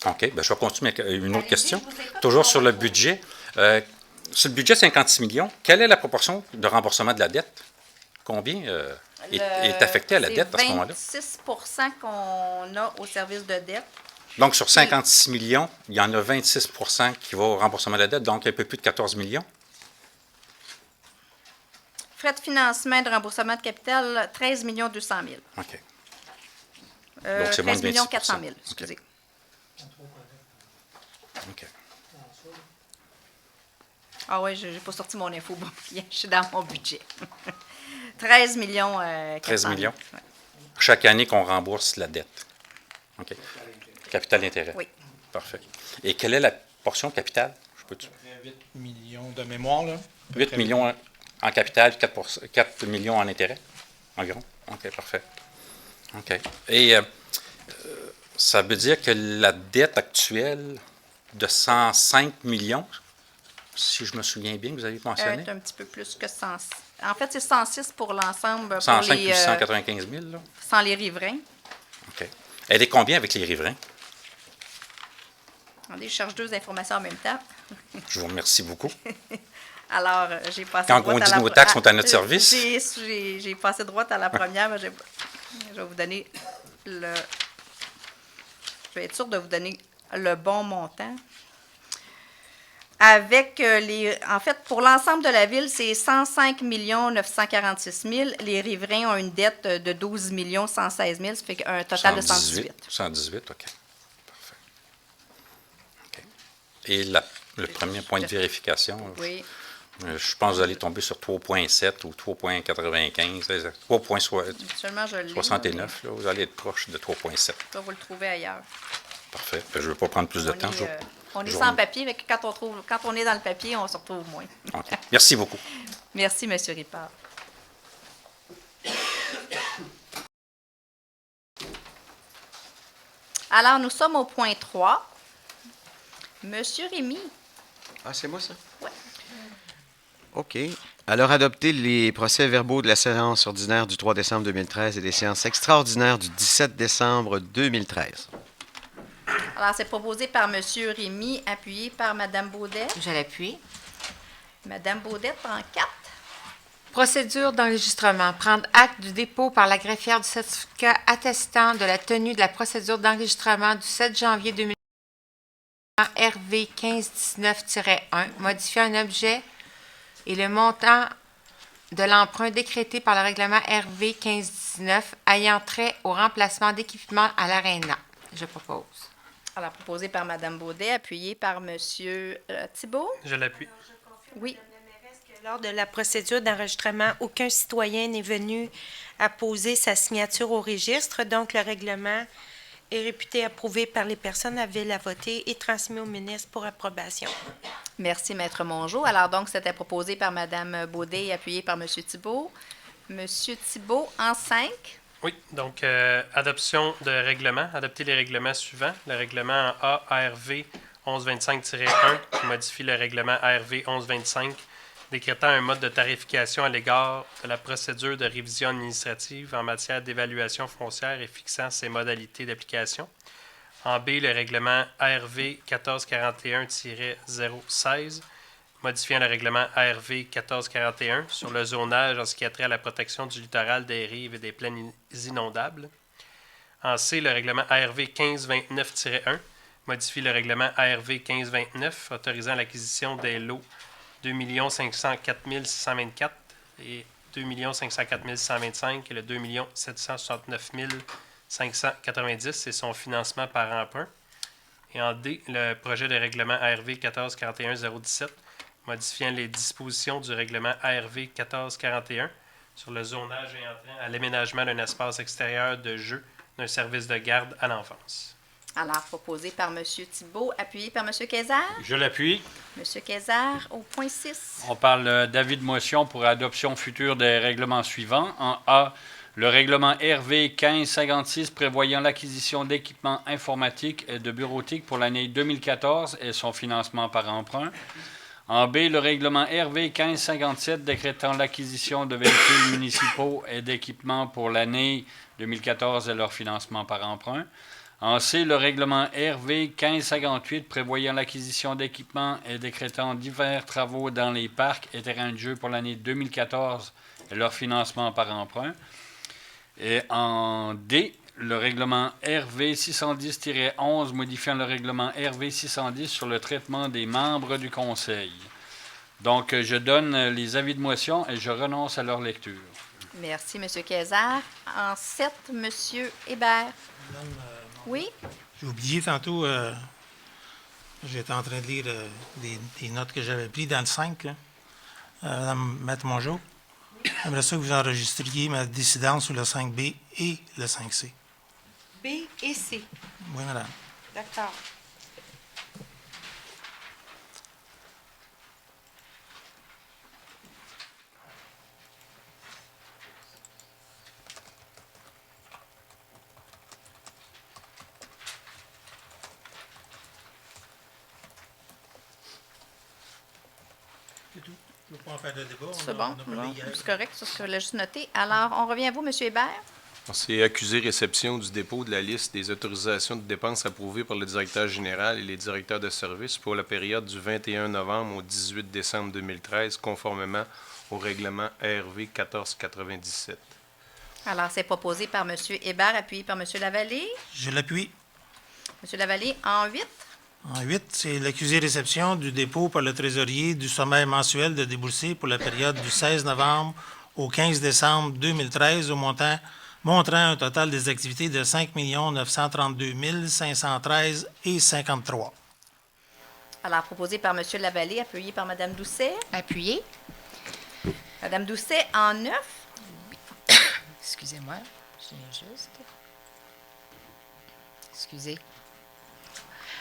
OK. Ben, je vais continuer avec une autre Allez-y, question. je vous écoute. Toujours sur le budget. Sur le budget 56 millions, quelle est la proportion de remboursement de la dette? Combien est affecté à la dette à ce moment-là? C'est 26 qu'on a au service de dette. Donc, sur 56 millions, il y en a 26 qui va au remboursement de la dette, donc un peu plus de 14 millions. Frais de financement et de remboursement de capital, 13 200 000. OK. Donc, c'est moins de 13 26 400 000, excusez. OK. Ah oui, je n'ai pas sorti mon info. Bon, je suis dans mon budget. 13 millions 13 millions. Ouais. Chaque année qu'on rembourse la dette. OK. Capital d'intérêt. Oui. Parfait. Et quelle est la portion capitale? Je peux 8 millions de mémoire, là. 8 millions en capital, 4 millions en intérêt, environ. OK, parfait. OK. Et Ça veut dire que la dette actuelle de 105 millions, si je me souviens bien, vous avez mentionné, C'est un petit peu plus que 100. En fait, c'est 106 pour l'ensemble, pour 105 les, plus 195 000, là. sans les riverains. OK. Elle est combien avec les riverains? Attendez, je cherche deux informations en même temps. Je vous remercie beaucoup. Alors, j'ai passé Quand droite on à dit la nos taxes sont à notre service. J'ai passé droite à la première, mais je vais vous donner le... Je vais être sûre de vous donner le bon montant. Avec les... En fait, pour l'ensemble de la ville, c'est 105 946 000. Les riverains ont une dette de 12 116 000. Ça fait un total de 118. 118, OK. Parfait. OK. Et le premier point de vérification, Oui. je pense que vous allez tomber sur 3,7 ou 3,95, 3,69. Là, vous allez être proche de 3,7. Je vais vous le trouver ailleurs. Parfait. Je ne veux pas prendre plus de temps. On est sans papier, mais quand on est dans le papier, on se retrouve moins. OK. Merci beaucoup. Merci, M. Ripard. Alors, nous sommes au point 3. Monsieur Rémy. Ah, c'est moi, ça? Oui. OK. Alors, adopter les procès-verbaux de la séance ordinaire du 3 décembre 2013 et des séances extraordinaires du 17 décembre 2013. Alors, c'est proposé par M. Rémy, appuyé par Mme Baudet. Je l'appuie. Mme Baudet prend 4. Procédure d'enregistrement. Prendre acte du dépôt par la greffière du certificat attestant de la tenue de la procédure d'enregistrement du 7 janvier 2013 RV 1519-1, modifiant un objet et le montant de l'emprunt décrété par le règlement RV 1519 ayant trait au remplacement d'équipements à l'ARENA. Je propose. Alors, proposé par Mme Baudet, appuyé par M. Thibault. Je l'appuie. Oui. Lors de la procédure d'enregistrement, aucun citoyen n'est venu apposer sa signature au registre. Donc, le règlement est réputé approuvé par les personnes à ville à voter et transmis au ministre pour approbation. Merci, Maître Mongeau. Alors, donc, c'était proposé par Mme Baudet et appuyé par M. Thibault. M. Thibault, en 5. Oui, donc adoption de règlement, adopter les règlements suivants. Le règlement A ARV 1125-1 qui modifie le règlement ARV 1125 décrétant un mode de tarification à l'égard de la procédure de révision administrative en matière d'évaluation foncière et fixant ses modalités d'application. En B, le règlement ARV 1441-016 modifiant le règlement ARV 1441 sur le zonage en ce qui a trait à la protection du littoral, des rives et des plaines inondables. En C, le règlement ARV 1529-1 modifie le règlement ARV 1529 autorisant l'acquisition des lots 2 504 624 et 2 504 625 et le 2 769 590 et son financement par emprunt. Et en D, le projet de règlement ARV 1441-017 modifiant les dispositions du règlement ARV 1441 sur le zonage ayant trait à l'aménagement d'un espace extérieur de jeu d'un service de garde à l'enfance. Alors, proposé par M. Thibault, appuyé par M. Quezard. Je l'appuie. M. Quezard, au point 6. On parle d'avis de motion pour adoption future des règlements suivants. En A, le règlement RV 1556 prévoyant l'acquisition d'équipements informatiques et de bureautique pour l'année 2014 et son financement par emprunt. En B, le règlement RV 1557 décrétant l'acquisition de véhicules municipaux et d'équipements pour l'année 2014 et leur financement par emprunt. En C, le règlement RV 1558 prévoyant l'acquisition d'équipements et décrétant divers travaux dans les parcs et terrains de jeu pour l'année 2014 et leur financement par emprunt. Et en D, le règlement RV 610-11 modifiant le règlement RV 610 sur le traitement des membres du Conseil. Donc, je donne les avis de motion et je renonce à leur lecture. Merci, M. Quezard. En 7, M. Hébert. Oui? J'ai oublié tantôt, j'étais en train de lire des notes que j'avais prises dans le 5, là. Madame Maître Mongeau. J'aimerais ça que vous enregistriez ma décidence sur le 5B et le 5C. B et C. Oui, madame. D'accord. Je ne veux pas en faire de débat. C'est bon? Bon, c'est correct, ça, je l'ai juste noté. Alors, on revient à vous, M. Hébert. C'est accusé réception du dépôt de la liste des autorisations de dépenses approuvées par le directeur général et les directeurs de services pour la période du 21 novembre au 18 décembre 2013, conformément au règlement RV 1497. Alors, c'est proposé par M. Hébert, appuyé par M. Lavallée. Je l'appuie. M. Lavallée, en 8. En 8, c'est l'accusé-réception du dépôt par le trésorier du sommaire mensuel de déboursés pour la période du 16 novembre au 15 décembre 2013 au montant montrant un total des activités de 5 932 513 et 53. Alors, proposé par M. Lavallée, appuyé par Mme Doucet. Appuyé. Mme Doucet, en 9. Excusez-moi, j'ai juste. Excusez.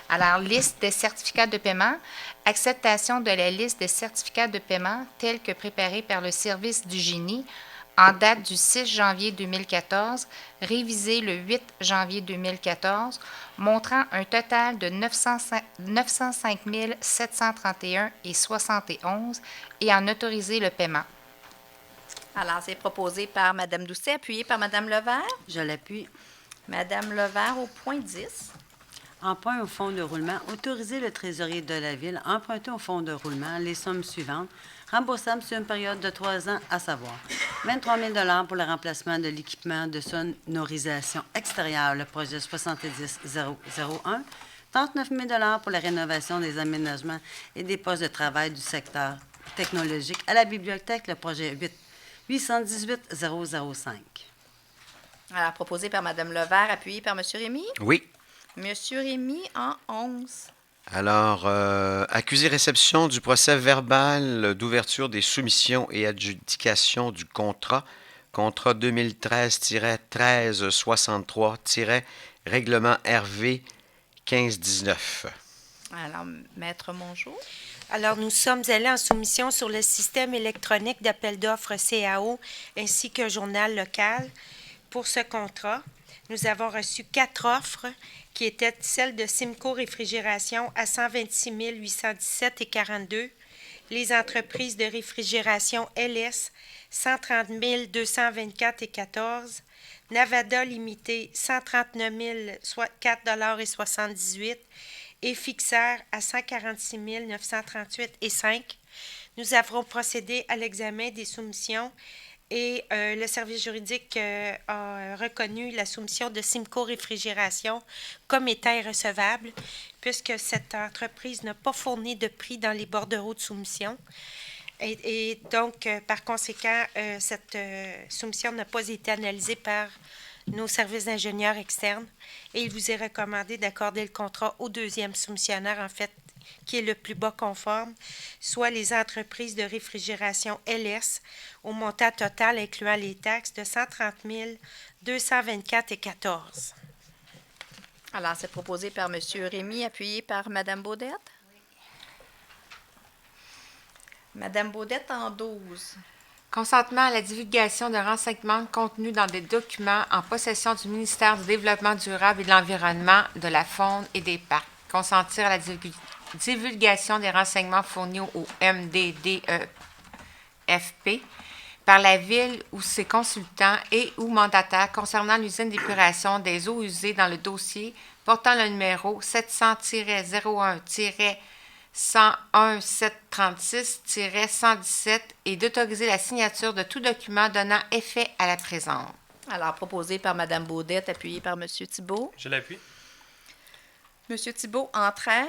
Alors, liste des certificats de paiement. Acceptation de la liste des certificats de paiement telle que préparée par le service du génie en date du 6 janvier 2014, révisée le 8 janvier 2014, montrant un total de 905 731 et 71 et en autoriser le paiement. Alors, c'est proposé par Mme Doucet, appuyé par Mme Levert. Je l'appuie. Mme Levert au point 10. Emprunt au fonds de roulement. Autoriser le trésorier de la Ville à emprunter au fonds de roulement les sommes suivantes, remboursables sur une période de 3 ans, à savoir 23 000 $ pour le remplacement de l'équipement de sonorisation extérieure, le projet 70-001, 39 000 $ pour la rénovation des aménagements et des postes de travail du secteur technologique à la bibliothèque, le projet 818-005. Alors, proposé par Mme Levert, appuyé par M. Rémy. Oui. M. Rémy en 11. Alors, accusé réception du procès verbal d'ouverture des soumissions et adjudication du contrat 2013-1363-règlement RV 1519. Alors, Maître Mongeau. Alors, nous sommes allés en soumission sur le système électronique d'appel d'offres CAO ainsi qu'un journal local. Pour ce contrat, nous avons reçu 4 offres qui étaient celles de Simco Réfrigération à 126 817 et 42, les entreprises de réfrigération LS 130 224 et 14, Navada Limité 139 004 et 78 et Fixer à 146 938 et 5. Nous avons procédé à l'examen des soumissions et le service juridique a reconnu la soumission de Simco Réfrigération comme étant irrecevable, puisque cette entreprise n'a pas fourni de prix dans les bordereaux de soumission. Et donc, par conséquent, cette soumission n'a pas été analysée par nos services d'ingénieurs externes et il vous est recommandé d'accorder le contrat au deuxième soumissionnaire, en fait, qui est le plus bas conforme, soit les entreprises de réfrigération LS, au montant total incluant les taxes de 130 224 et 14. Alors, c'est proposé par M. Rémy, appuyé par Mme Baudette. Mme Baudette en 12. Consentement à la divulgation de renseignements contenus dans des documents en possession du ministère du Développement durable et de l'Environnement, de la Faune et des Parcs. Consentir à la divulgation des renseignements fournis au MDDEFP par la Ville ou ses consultants et ou mandataires concernant l'usine d'épuration des eaux usées dans le dossier portant le numéro 700-01-101736-117 et d'autoriser la signature de tout document donnant effet à la présente. Alors, proposé par Mme Baudette, appuyé par M. Thibault. Je l'appuie. M. Thibault en 13.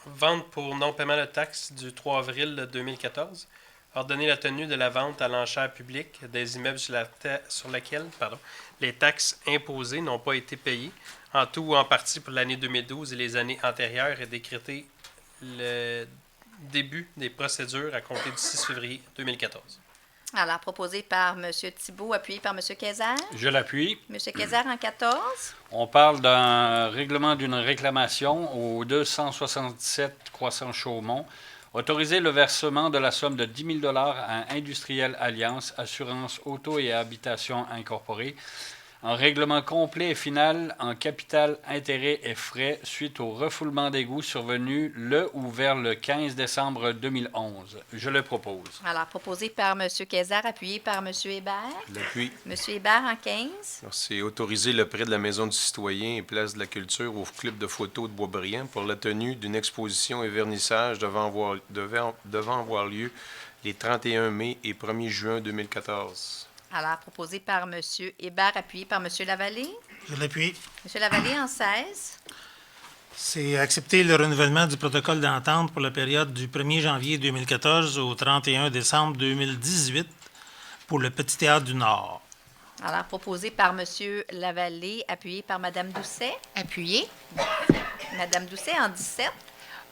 Vente pour non-paiement de taxes du 3 avril 2014. Ordonner la tenue de la vente à l'enchère publique des immeubles sur lesquels les taxes imposées n'ont pas été payées, en tout ou en partie pour l'année 2012 et les années antérieures, et décréter le début des procédures à compter du 6 février 2014. Alors, proposé par M. Thibault, appuyé par M. Kayser. Je l'appuie. M. Kayser en 14. On parle d'un règlement d'une réclamation au 277 Croissant Chaumont. Autoriser le versement de la somme de 10 000 $ à Industriel Alliance, Assurance Auto et Habitation Incorporée, en règlement complet et final en capital, intérêts et frais suite au refoulement d'égouts survenu le ou vers le 15 décembre 2011. Je le propose. Alors, proposé par M. Kayser, appuyé par M. Hébert. Je l'appuie. M. Hébert en 15. Alors, c'est autoriser le prêt de la Maison du Citoyen et Place de la Culture au Club de photos de Boisbriand pour la tenue d'une exposition et vernissage devant avoir lieu les 31 mai et 1er juin 2014. Alors, proposé par M. Hébert, appuyé par M. Lavallée. Je l'appuie. M. Lavallée en 16. C'est accepter le renouvellement du protocole d'entente pour la période du 1er janvier 2014 au 31 décembre 2018 pour le Petit Théâtre du Nord. Alors, proposé par M. Lavallée, appuyé par Mme Doucet. Appuyé. Mme Doucet en 17.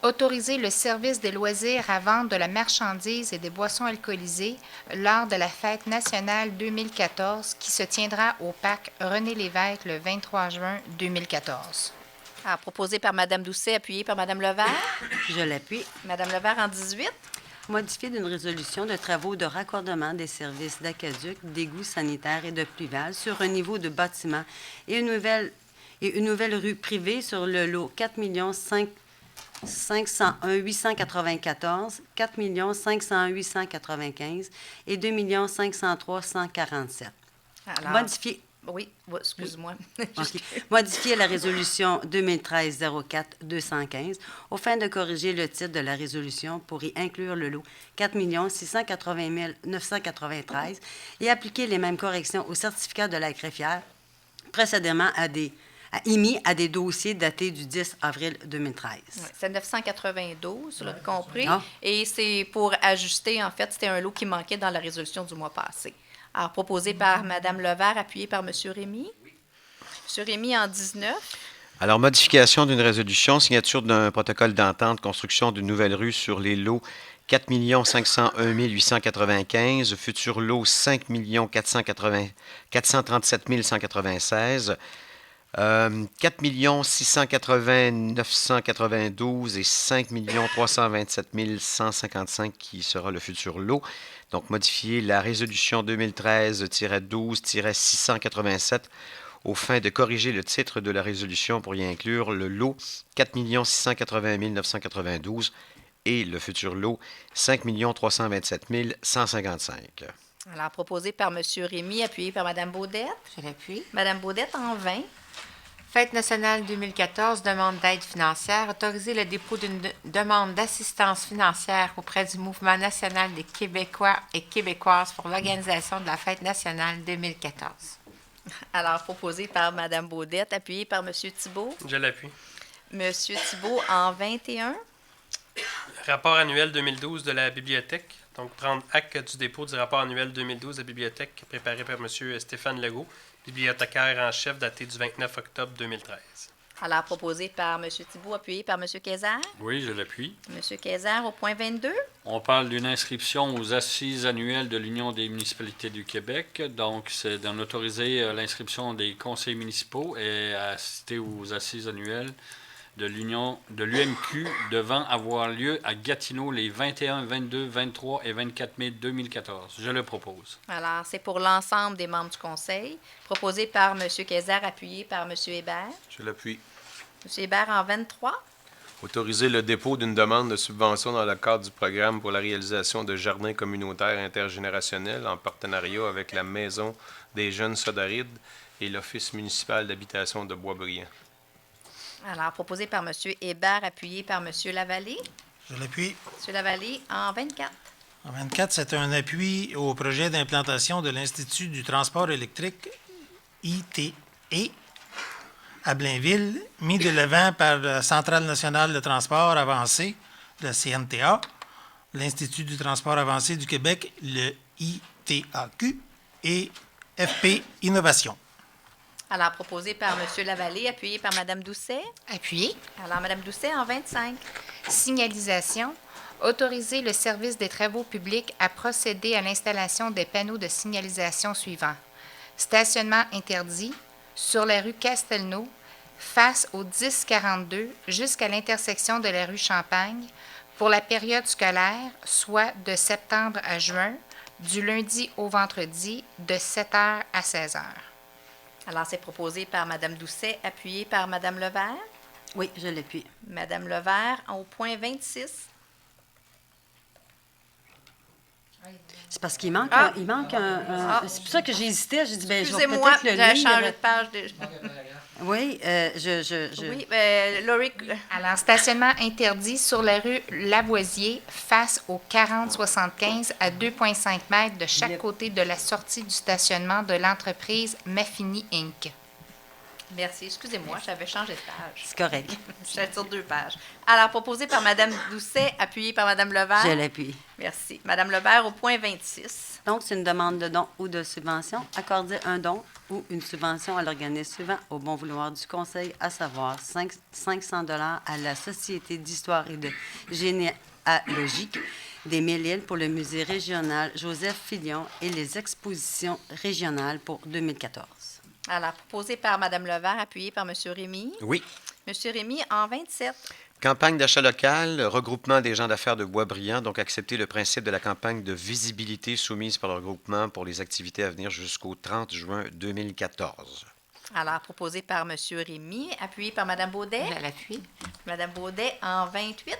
Autoriser le service des loisirs à vendre de la marchandise et des boissons alcoolisées lors de la Fête nationale 2014 qui se tiendra au parc René-Lévesque le 23 juin 2014. Alors, proposé par Mme Doucet, appuyé par Mme Levert. Je l'appuie. Mme Levert en 18. Modifié d'une résolution de travaux de raccordement des services d'aqueduc, d'égouts sanitaires et de pluvales sur un niveau de bâtiment et une nouvelle rue privée sur le lot 4 501 894, 4 501 895 et 2 503 147. Alors, Modifié. Oui, excuse-moi. OK. Modifier la résolution 2013-04-215 aux fins de corriger le titre de la résolution pour y inclure le lot 4 680 993 et appliquer les mêmes corrections au certificat de la greffière précédemment émis à des dossiers datés du 10 avril 2013. Oui, c'est 992, vous l'avez compris. Ah. Et c'est pour ajuster, en fait, c'était un lot qui manquait dans la résolution du mois passé. Alors, proposé par Mme Levert, appuyé par M. Rémy. M. Rémy en 19. Alors, modification d'une résolution, signature d'un protocole d'entente, construction d'une nouvelle rue sur les lots 4 501 895, futur lot 5 437 196, 4 680 992 et 5 327 155 qui sera le futur lot. Donc, modifier la résolution 2013-12-687 aux fins de corriger le titre de la résolution pour y inclure le lot 4 680 992 et le futur lot 5 327 155. Alors, proposé par M. Rémy, appuyé par Mme Baudette. Je l'appuie. Mme Baudette en 20. Fête nationale 2014, demande d'aide financière. Autoriser le dépôt d'une demande d'assistance financière auprès du Mouvement national des Québécois et Québécoises pour l'organisation de la Fête nationale 2014. Alors, proposé par Mme Baudette, appuyé par M. Thibault. Je l'appuie. M. Thibault en 21. Rapport annuel 2012 de la bibliothèque. Donc, prendre acte du dépôt du rapport annuel 2012 de la bibliothèque préparé par M. Stéphane Legault, bibliothécaire en chef, daté du 29 octobre 2013. Alors, proposé par M. Thibault, appuyé par M. Kayser. Oui, je l'appuie. M. Kayser au point 22. On parle d'une inscription aux assises annuelles de l'Union des municipalités du Québec. Donc, c'est d'en autoriser l'inscription des conseils municipaux et à assister aux assises annuelles de l'UMQ devant avoir lieu à Gatineau les 21, 22, 23 et 24 mai 2014. Je le propose. Alors, c'est pour l'ensemble des membres du conseil. Proposé par M. Kayser, appuyé par M. Hébert. Je l'appuie. M. Hébert en 23. Autoriser le dépôt d'une demande de subvention dans le cadre du programme pour la réalisation de jardins communautaires intergénérationnels en partenariat avec la Maison des jeunes Sodarides et l'Office municipal d'habitation de Boisbriand. Alors, proposé par M. Hébert, appuyé par M. Lavallée. Je l'appuie. M. Lavallée en 24. En 24, c'est un appui au projet d'implantation de l'Institut du transport électrique, ITE, à Blainville, mis de l'avant par la Centrale nationale de transport avancé, le CNTA, l'Institut du transport avancé du Québec, le ITAQ, et FP Innovation. Alors, proposé par M. Lavallée, appuyé par Mme Doucet. Appuyé. Alors, Mme Doucet en 25. Signalisation. Autoriser le service des travaux publics à procéder à l'installation des panneaux de signalisation suivants. Stationnement interdit sur la rue Castelnau, face au 1042 jusqu'à l'intersection de la rue Champagne, pour la période scolaire, soit de septembre à juin, du lundi au vendredi, de 7h à 16h. Alors, c'est proposé par Mme Doucet, appuyé par Mme Levert. Oui, je l'appuie. Mme Levert, au point 26. C'est parce qu'il manque, Ah! il manque un... C'est pour ça que j'ai hésité. J'ai dit, ben, je vais Excusez-moi, peut-être le j'ai lire. changé de page déjà. Oui, Oui, Laurie, Alors, stationnement interdit sur la rue Lavoisier face au 4075 à 2,5 mètres de chaque côté de la sortie du stationnement de l'entreprise Maffini Inc. merci, excusez-moi, j'avais changé de page. C'est correct. J'étais sur 2 pages. Alors, proposé par Mme Doucet, appuyé par Mme Levert. Je l'appuie. Merci. Mme Levert, au point 26. Donc, c'est une demande de don ou de subvention. Accorder un don ou une subvention à l'organisme suivant au bon vouloir du Conseil, à savoir 500 $ à la Société d'histoire et de généalogie des Mille-Îles pour le musée régional Joseph Fillon et les expositions régionales pour 2014. Alors, proposé par Mme Levert, appuyé par M. Rémy. Oui. M. Rémy, en 27. Campagne d'achat local, regroupement des gens d'affaires de Boisbriand, donc accepter le principe de la campagne de visibilité soumise par le regroupement pour les activités à venir jusqu'au 30 juin 2014. Alors, proposé par M. Rémy, appuyé par Mme Baudet. Je l'appuie. Mme Baudet, en 28.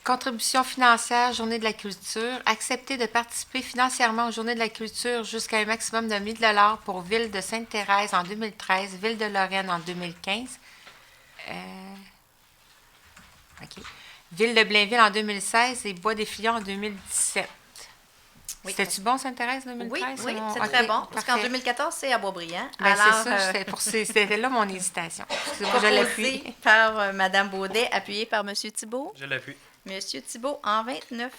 Contribution financière, Journée de la culture. Accepter de participer financièrement aux Journées de la culture jusqu'à un maximum de 1 000 $ pour Ville de Sainte-Thérèse en 2013, Ville de Lorraine en 2015. OK. Ville de Blainville en 2016 et Bois des Fillons en 2017. Oui. C'était-tu bon, Sainte-Thérèse, 2013? Oui, c'est OK, très bon. Parce qu'en parfait. 2014, c'est à Boisbriand. Ben, Alors, c'est ça, c'était là mon hésitation. Excusez-moi, je l'appuie. proposé par Mme Baudet, appuyé par M. Thibault. Je l'appuie. M. Thibault, en 29.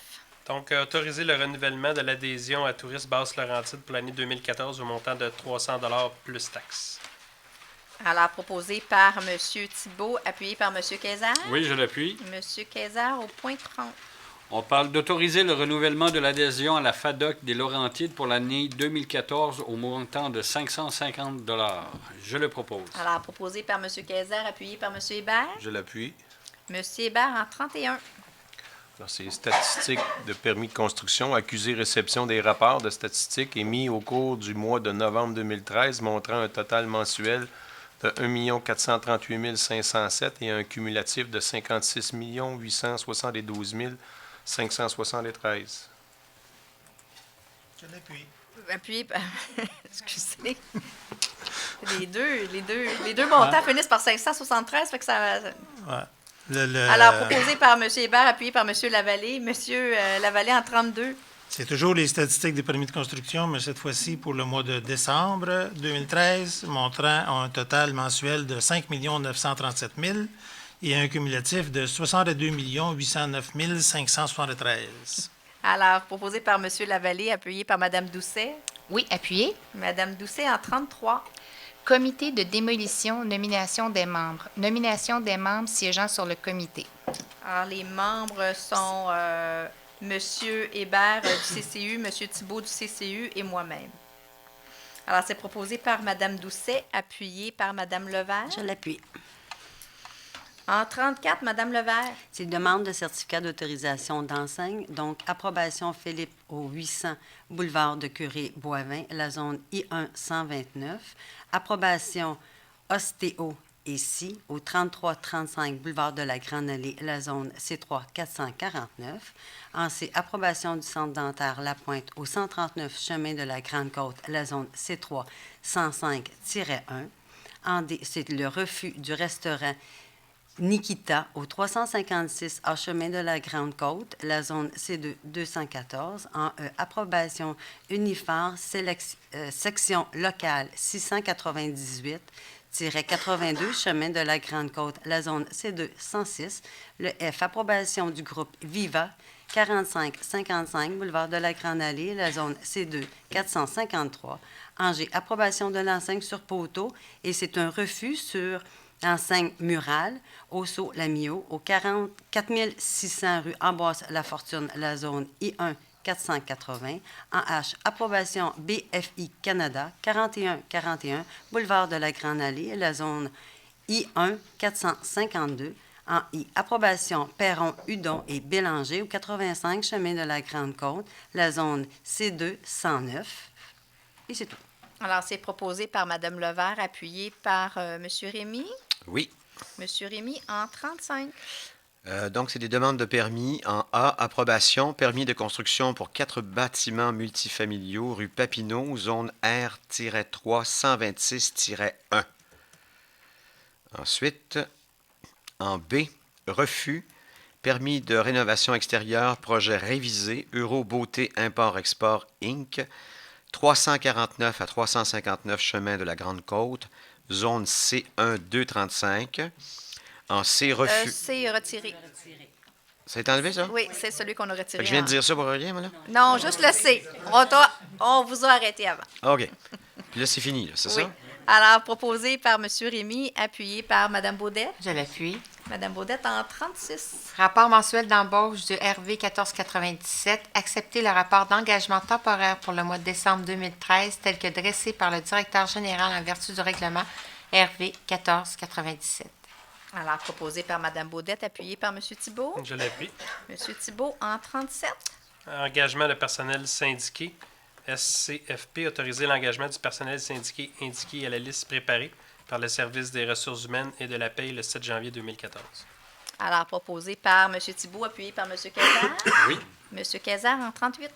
Donc, autoriser le renouvellement de l'adhésion à Tourisme Basse-Laurentide pour l'année 2014 au montant de 300 $ plus taxes. Alors, proposé par M. Thibault, appuyé par M. Kézard. Oui, je l'appuie. M. Kézard, au point 30. On parle d'autoriser le renouvellement de l'adhésion à la FADOC des Laurentides pour l'année 2014 au montant de 550 $. Je le propose. Alors, proposé par M. Kézard, appuyé par M. Hébert. Je l'appuie. M. Hébert, en 31. Alors, c'est statistiques de permis de construction, accusé réception des rapports de statistiques émis au cours du mois de novembre 2013, montrant un total mensuel de 1 438 507 et un cumulatif de 56 872 573. Je l'appuie. Appuyé par... Excusez. Les deux montants finissent par 573, fait que ça... Ouais. Alors, proposé par M. Hébert, appuyé par M. Lavallée. M. Lavallée en 32. C'est toujours les statistiques des permis de construction, mais cette fois-ci pour le mois de décembre 2013, montrant un total mensuel de 5 937 000 et un cumulatif de 62 809 573. Alors, proposé par M. Lavallée, appuyé par Mme Doucet. Oui, appuyé. Mme Doucet en 33. Comité de démolition, nomination des membres. Nomination des membres siégeant sur le comité. Alors, les membres sont M. Hébert du CCU, M. Thibault du CCU et moi-même. Alors, c'est proposé par Mme Doucet, appuyé par Mme Levert. Je l'appuie. En 34, Mme Levert. C'est une demande de certificat d'autorisation d'enseigne. Donc, approbation Philippe au 800 boulevard de Curé-Boivin, la zone I1 129. Approbation Ostéo et Si au 3335 boulevard de la Grande Allée, la zone C3 449. En C, approbation du centre dentaire La Pointe au 139 chemin de la Grande Côte, la zone C3 105-1. En D, c'est le refus du restaurant Nikita au 356 A chemin de la Grande Côte, la zone C2 214. En E, approbation Uniphar section locale 698-82 chemin de la Grande Côte, la zone C2 106. Le F, approbation du groupe Viva 45-55 boulevard de la Grande Allée, la zone C2 453. En G, approbation de l'enseigne sur poteau et c'est un refus sur enseigne murale au Saut-Lamio, au 4600 rue Amboise-La-Fortune, la zone I1 480. En H, approbation BFI Canada, 4141 boulevard de la Grande Allée, la zone I1 452. En I, approbation Perron, Hudon et Bélanger, au 85 chemin de la Grande Côte, la zone C2 109. Et c'est tout. Alors, c'est proposé par Mme Levert, appuyé par M. Rémy. Oui. M. Rémy en 35. Donc, c'est des demandes de permis. En A, approbation, permis de construction pour 4 bâtiments multifamiliaux, rue Papineau, zone R-3, 126-1. Ensuite, en B, refus, permis de rénovation extérieure, projet révisé, Euro Beauté Import-Export Inc., 349 à 359 chemin de la Grande-Côte, zone C1-235. En C, refus. C'est retiré. Ça a été enlevé, ça? Oui, c'est celui qu'on a retiré. Fait que je viens de dire ça pour rien, moi, là? Non, juste le C. On vous a arrêté avant. OK. Puis là, c'est fini, là, c'est Oui. ça? Alors, proposé par M. Rémy, appuyé par Mme Baudette. Je l'appuie. Mme Baudette en 36. Rapport mensuel d'embauche du RV 1497. Accepter le rapport d'engagement temporaire pour le mois de décembre 2013 tel que dressé par le directeur général en vertu du règlement RV 1497. Alors, proposé par Mme Baudette, appuyé par M. Thibault. Je l'appuie. M. Thibault en 37. Engagement de personnel syndiqué. SCFP, autoriser l'engagement du personnel syndiqué indiqué à la liste préparée par le Service des ressources humaines et de la paie le 7 janvier 2014. Alors, proposé par M. Thibault, appuyé par M. Kazar. Oui. M. Kazar en 38.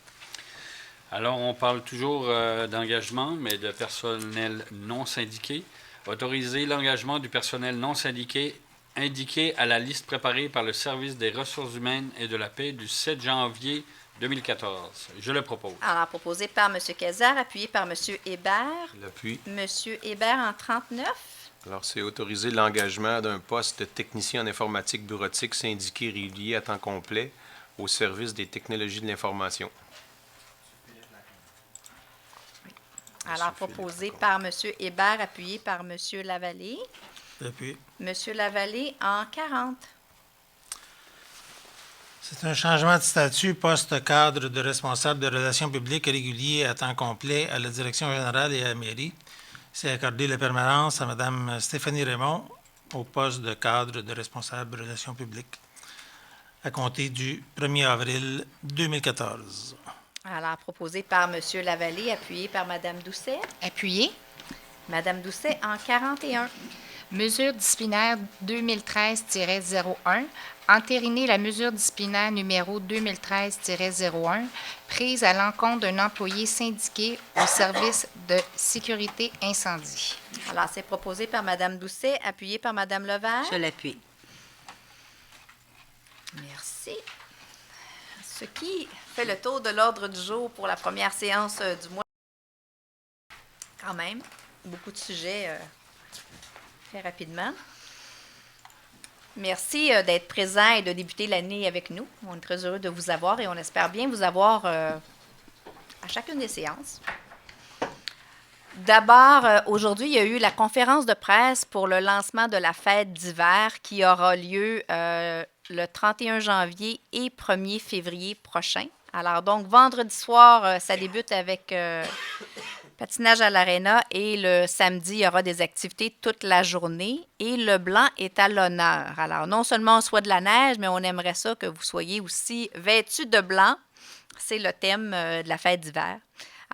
Alors, on parle toujours d'engagement, mais de personnel non syndiqué. Autoriser l'engagement du personnel non syndiqué indiqué à la liste préparée par le Service des ressources humaines et de la paie du 7 janvier 2014. Je le propose. Alors, proposé par M. Kazar, appuyé par M. Hébert. L'appui. M. Hébert en 39. Alors, c'est autoriser l'engagement d'un poste de technicien en informatique bureautique syndiqué régulier à temps complet au service des technologies de l'information. Alors, proposé par M. Hébert, appuyé par M. Lavallée. Depuis. M. Lavallée en 40. C'est un changement de statut poste cadre de responsable de relations publiques régulier à temps complet à la direction générale et à la mairie. C'est accordé la permanence à Mme Stéphanie Raymond au poste de cadre de responsable de relations publiques à compter du 1er avril 2014. Alors, proposé par M. Lavallée, appuyé par Mme Doucet. Appuyé. Mme Doucet en 41. Mesure disciplinaire 2013-01. Entériner la mesure disciplinaire numéro 2013-01 prise à l'encontre d'un employé syndiqué au service de sécurité incendie. Alors, c'est proposé par Mme Doucet, appuyé par Mme Levert. Je l'appuie. Merci. Ce qui fait le tour de l'ordre du jour pour la première séance du mois. Quand même, beaucoup de sujets très rapidement. Merci d'être présent et de débuter l'année avec nous. On est très heureux de vous avoir et on espère bien vous avoir à chacune des séances. D'abord, aujourd'hui, il y a eu la conférence de presse pour le lancement de la fête d'hiver qui aura lieu le 31 janvier et 1er février prochain. Alors, donc, vendredi soir, ça débute avec patinage à l'aréna et le samedi, il y aura des activités toute la journée et le blanc est à l'honneur. Alors, non seulement on soit de la neige, mais on aimerait ça que vous soyez aussi vêtus de blanc. C'est le thème de la fête d'hiver.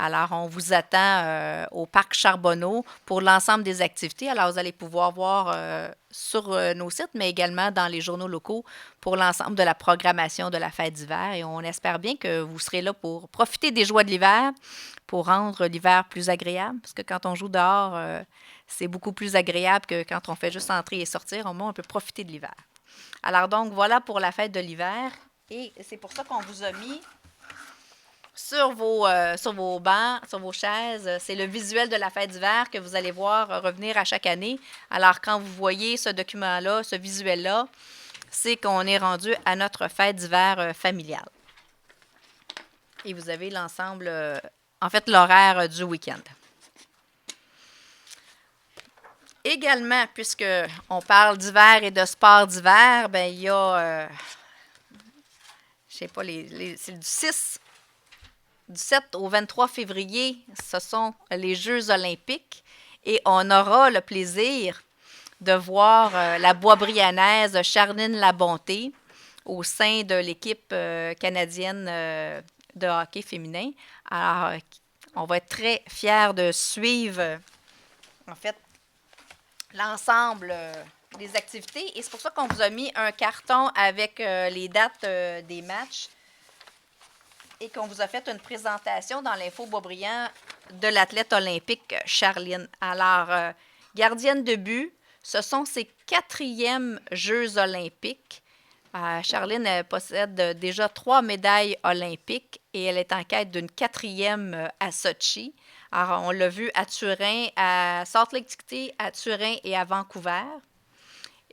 Alors, on vous attend au Parc Charbonneau pour l'ensemble des activités. Alors, vous allez pouvoir voir sur nos sites, mais également dans les journaux locaux pour l'ensemble de la programmation de la fête d'hiver. Et on espère bien que vous serez là pour profiter des joies de l'hiver, pour rendre l'hiver plus agréable. Parce que quand on joue dehors, c'est beaucoup plus agréable que quand on fait juste entrer et sortir. Au moins, on peut profiter de l'hiver. Alors, donc, voilà pour la fête de l'hiver. Et c'est pour ça qu'on vous a mis sur vos bancs, sur vos chaises. C'est le visuel de la fête d'hiver que vous allez voir revenir à chaque année. Alors, quand vous voyez ce document-là, ce visuel-là, c'est qu'on est rendu à notre fête d'hiver familiale. Et vous avez l'ensemble, en fait, l'horaire du week-end. Également, puisqu'on parle d'hiver et de sport d'hiver, bien, il y a, je sais pas, c'est du 7 au 23 février, ce sont les Jeux olympiques et on aura le plaisir de voir la Boisbriannaise Charline Labonté au sein de l'équipe canadienne de hockey féminin. Alors, On va être très fiers de suivre, en fait, l'ensemble des activités. Et c'est pour ça qu'on vous a mis un carton avec les dates des matchs et qu'on vous a fait une présentation dans l'info Boisbriand de l'athlète olympique Charline. Alors, gardienne de but, ce sont ses 4e Jeux olympiques. Charline elle possède déjà 3 médailles olympiques et elle est en quête d'une 4e à Sochi. Alors, on l'a vu à Turin, à Salt Lake City, à Turin et à Vancouver.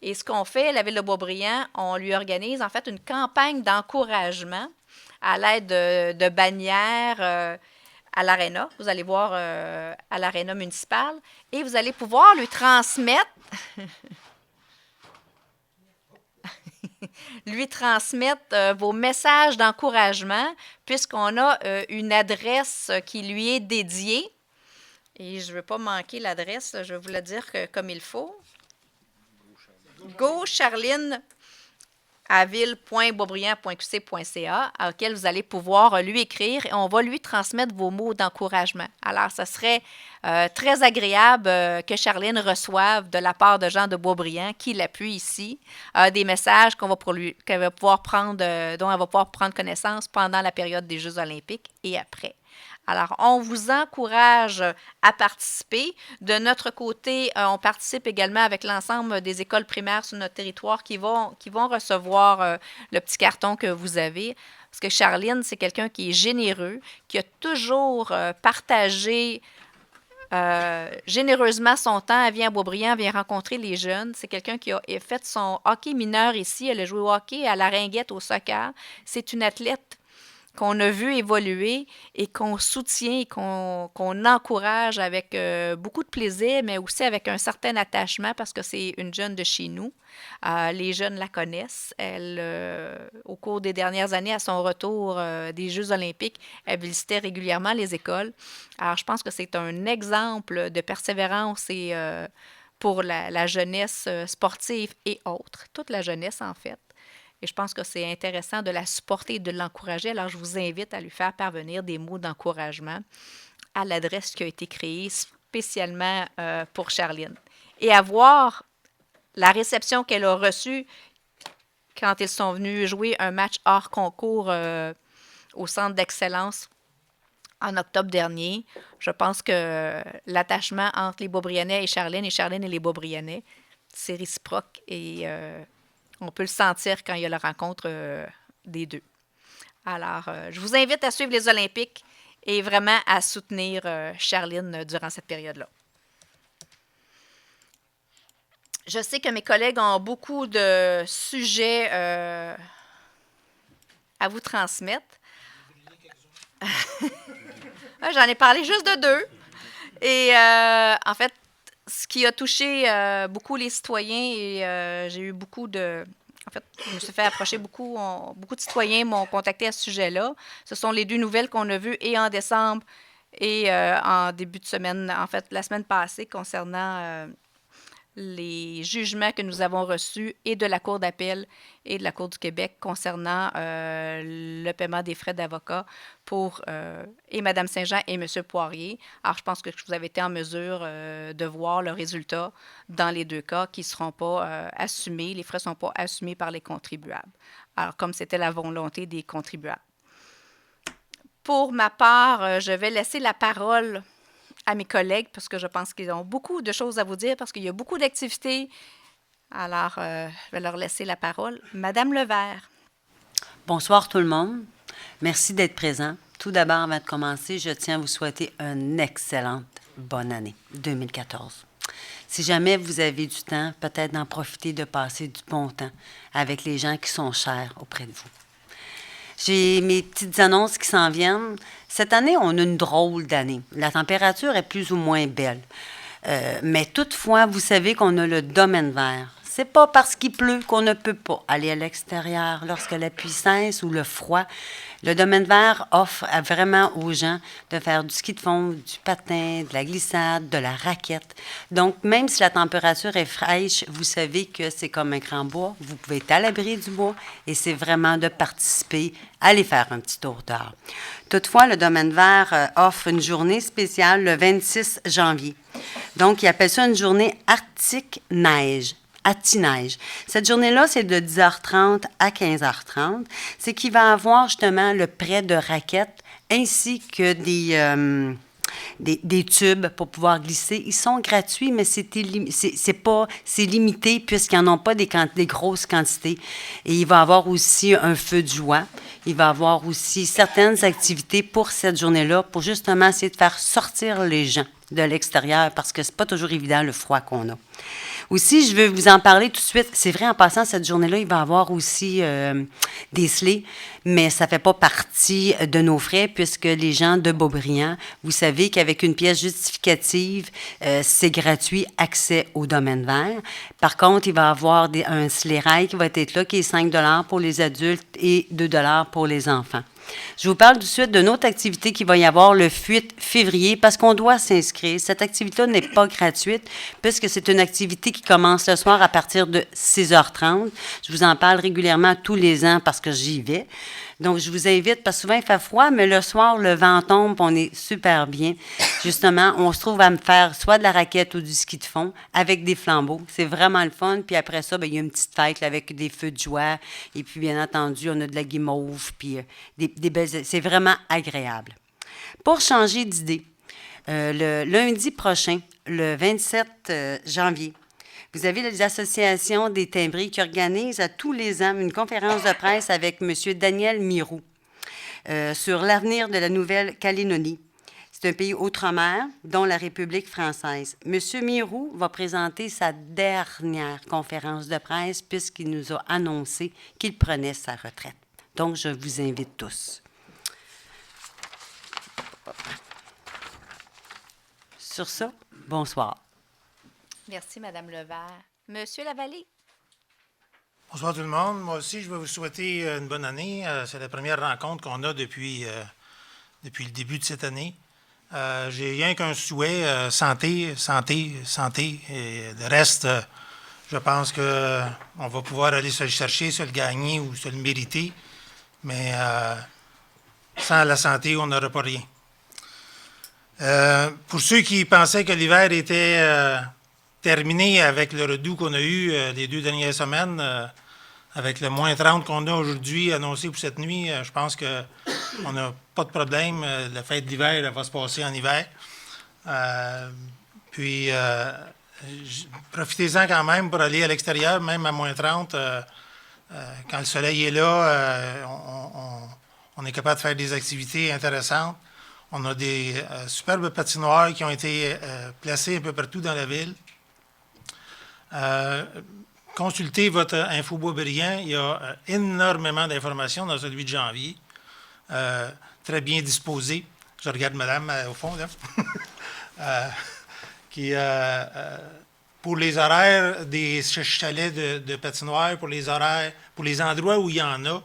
Et ce qu'on fait, la Ville de Boisbriand, on lui organise en fait une campagne d'encouragement à l'aide de bannières à l'aréna. Vous allez voir à l'aréna municipale et vous allez pouvoir lui transmettre vos messages d'encouragement puisqu'on a une adresse qui lui est dédiée. Et je ne veux pas manquer l'adresse, je vais vous la dire comme il faut. Go Charline à ville.boisbriand.qc.ca auquel vous allez pouvoir lui écrire et on va lui transmettre vos mots d'encouragement. Alors, ça serait très agréable que Charline reçoive de la part de gens de Boisbriand qui l'appuient ici, des messages qu'elle va pouvoir prendre, dont elle va pouvoir prendre connaissance pendant la période des Jeux olympiques et après. Alors, on vous encourage à participer. De notre côté, on participe également avec l'ensemble des écoles primaires sur notre territoire qui vont recevoir le petit carton que vous avez. Parce que Charline, c'est quelqu'un qui est généreux, qui a toujours partagé généreusement son temps. Elle vient à Boisbriand, elle vient rencontrer les jeunes. C'est quelqu'un qui a fait son hockey mineur ici. Elle a joué au hockey, à la ringuette, au soccer. C'est une athlète qu'on a vu évoluer et qu'on soutient et qu'on encourage avec beaucoup de plaisir, mais aussi avec un certain attachement parce que c'est une jeune de chez nous. Les jeunes la connaissent. Elle, au cours des dernières années, à son retour des Jeux olympiques, elle visitait régulièrement les écoles. Alors, je pense que c'est un exemple de persévérance et pour la jeunesse sportive et autres, toute la jeunesse en fait. Et je pense que c'est intéressant de la supporter et de l'encourager. Alors, je vous invite à lui faire parvenir des mots d'encouragement à l'adresse qui a été créée spécialement pour Charline. Et à voir la réception qu'elle a reçue quand ils sont venus jouer un match hors concours au Centre d'excellence en octobre dernier. Je pense que l'attachement entre les Boisbriandais et Charline et les Boisbriandais, c'est réciproque et on peut le sentir quand il y a la rencontre des deux. Alors, je vous invite à suivre les Olympiques et vraiment à soutenir Charline durant cette période-là. Je sais que mes collègues ont beaucoup de sujets à vous transmettre. J'en ai parlé juste de 2. Et en fait, ce qui a touché beaucoup les citoyens, et j'ai eu beaucoup de... En fait, je me suis fait approcher beaucoup de citoyens m'ont contacté à ce sujet-là. Ce sont les 2 nouvelles qu'on a vues et en décembre et en début de semaine, en fait, la semaine passée, concernant les jugements que nous avons reçus et de la Cour d'appel et de la Cour du Québec concernant le paiement des frais d'avocat pour et Mme Saint-Jean et M. Poirier. Alors, je pense que vous avez été en mesure de voir le résultat dans les 2 cas qui ne seront pas assumés. Les frais ne sont pas assumés par les contribuables. Alors, comme c'était la volonté des contribuables. Pour ma part, je vais laisser la parole à mes collègues parce que je pense qu'ils ont beaucoup de choses à vous dire parce qu'il y a beaucoup d'activités. Alors, je vais leur laisser la parole. Madame Levert. Bonsoir tout le monde. Merci d'être présent. Tout d'abord, avant de commencer, je tiens à vous souhaiter une excellente bonne année 2014. Si jamais vous avez du temps, peut-être d'en profiter de passer du bon temps avec les gens qui sont chers auprès de vous. J'ai mes petites annonces qui s'en viennent. Cette année, on a une drôle d'année. La température est plus ou moins belle. Mais toutefois, vous savez qu'on a le domaine vert. C'est pas parce qu'il pleut qu'on ne peut pas aller à l'extérieur. Lorsque la pluie cesse ou le froid, le domaine vert offre vraiment aux gens de faire du ski de fond, du patin, de la glissade, de la raquette. Donc, même si la température est fraîche, vous savez que c'est comme un grand bois. Vous pouvez être à l'abri du bois et c'est vraiment de participer, aller faire un petit tour dehors. Toutefois, le domaine vert offre une journée spéciale le 26 janvier. Donc, il appelle ça une journée Arctique neige. Neige. Cette journée-là, c'est de 10h30 à 15h30. C'est qu'il va avoir justement le prêt de raquettes ainsi que des tubes pour pouvoir glisser. Ils sont gratuits, mais c'est limité puisqu'ils n'en ont pas des grosses quantités. Et il va y avoir aussi un feu de joie. Il va y avoir aussi certaines activités pour cette journée-là pour justement essayer de faire sortir les gens de l'extérieur parce que c'est pas toujours évident le froid qu'on a. Aussi, je veux vous en parler tout de suite. C'est vrai, en passant, cette journée-là, il va y avoir aussi des sleighs, mais ça ne fait pas partie de nos frais puisque les gens de Beaubriand, vous savez qu'avec une pièce justificative, c'est gratuit, accès au domaine vert. Par contre, il va y avoir un sleigh ride qui va être là, qui est 5 $ pour les adultes et 2 $ pour les enfants. Je vous parle tout de suite d'une autre activité qui va y avoir le 8 février parce qu'on doit s'inscrire. Cette activité n'est pas gratuite puisque c'est une activité qui commence le soir à partir de 6h30. Je vous en parle régulièrement tous les ans parce que j'y vais. Donc, je vous invite, parce que souvent il fait froid, mais le soir, le vent tombe, on est super bien. Justement, on se trouve à me faire soit de la raquette ou du ski de fond avec des flambeaux. C'est vraiment le fun. Puis après ça, bien, il y a une petite fête là, avec des feux de joie. Et puis, bien entendu, on a de la guimauve. Puis, des belles... C'est vraiment agréable. Pour changer d'idée, le lundi prochain, le 27 janvier, vous avez les associations des timbriers qui organisent à tous les ans une conférence de presse avec M. Daniel Mirou sur l'avenir de la Nouvelle-Calédonie. C'est un pays outre-mer, dont la République française. M. Mirou va présenter sa dernière conférence de presse puisqu'il nous a annoncé qu'il prenait sa retraite. Donc, je vous invite tous. Sur ça, bonsoir. Merci, Mme Levert. Monsieur Lavallée. Bonsoir tout le monde. Moi aussi, je vais vous souhaiter une bonne année. C'est la première rencontre qu'on a depuis le début de cette année. J'ai rien qu'un souhait, santé. Et le reste, je pense qu'on va pouvoir aller se le chercher, se le gagner ou se le mériter. Mais sans la santé, on n'aura pas rien. Pour ceux qui pensaient que l'hiver était terminé avec le redout qu'on a eu les 2 dernières semaines, avec le moins 30 qu'on a aujourd'hui annoncé pour cette nuit, je pense qu'on n'a pas de problème. La fête d'hiver, elle va se passer en hiver. Puis, profitez-en quand même pour aller à l'extérieur, même à moins 30. Quand le soleil est là, on est capable de faire des activités intéressantes. On a des superbes patinoires qui ont été placées un peu partout dans la ville. Consultez votre Info Boisbriand. Il y a énormément d'informations dans celui de janvier. Très bien disposé. Je regarde madame au fond, là. Pour les horaires des chalets de patinoire, pour les endroits où il y en a,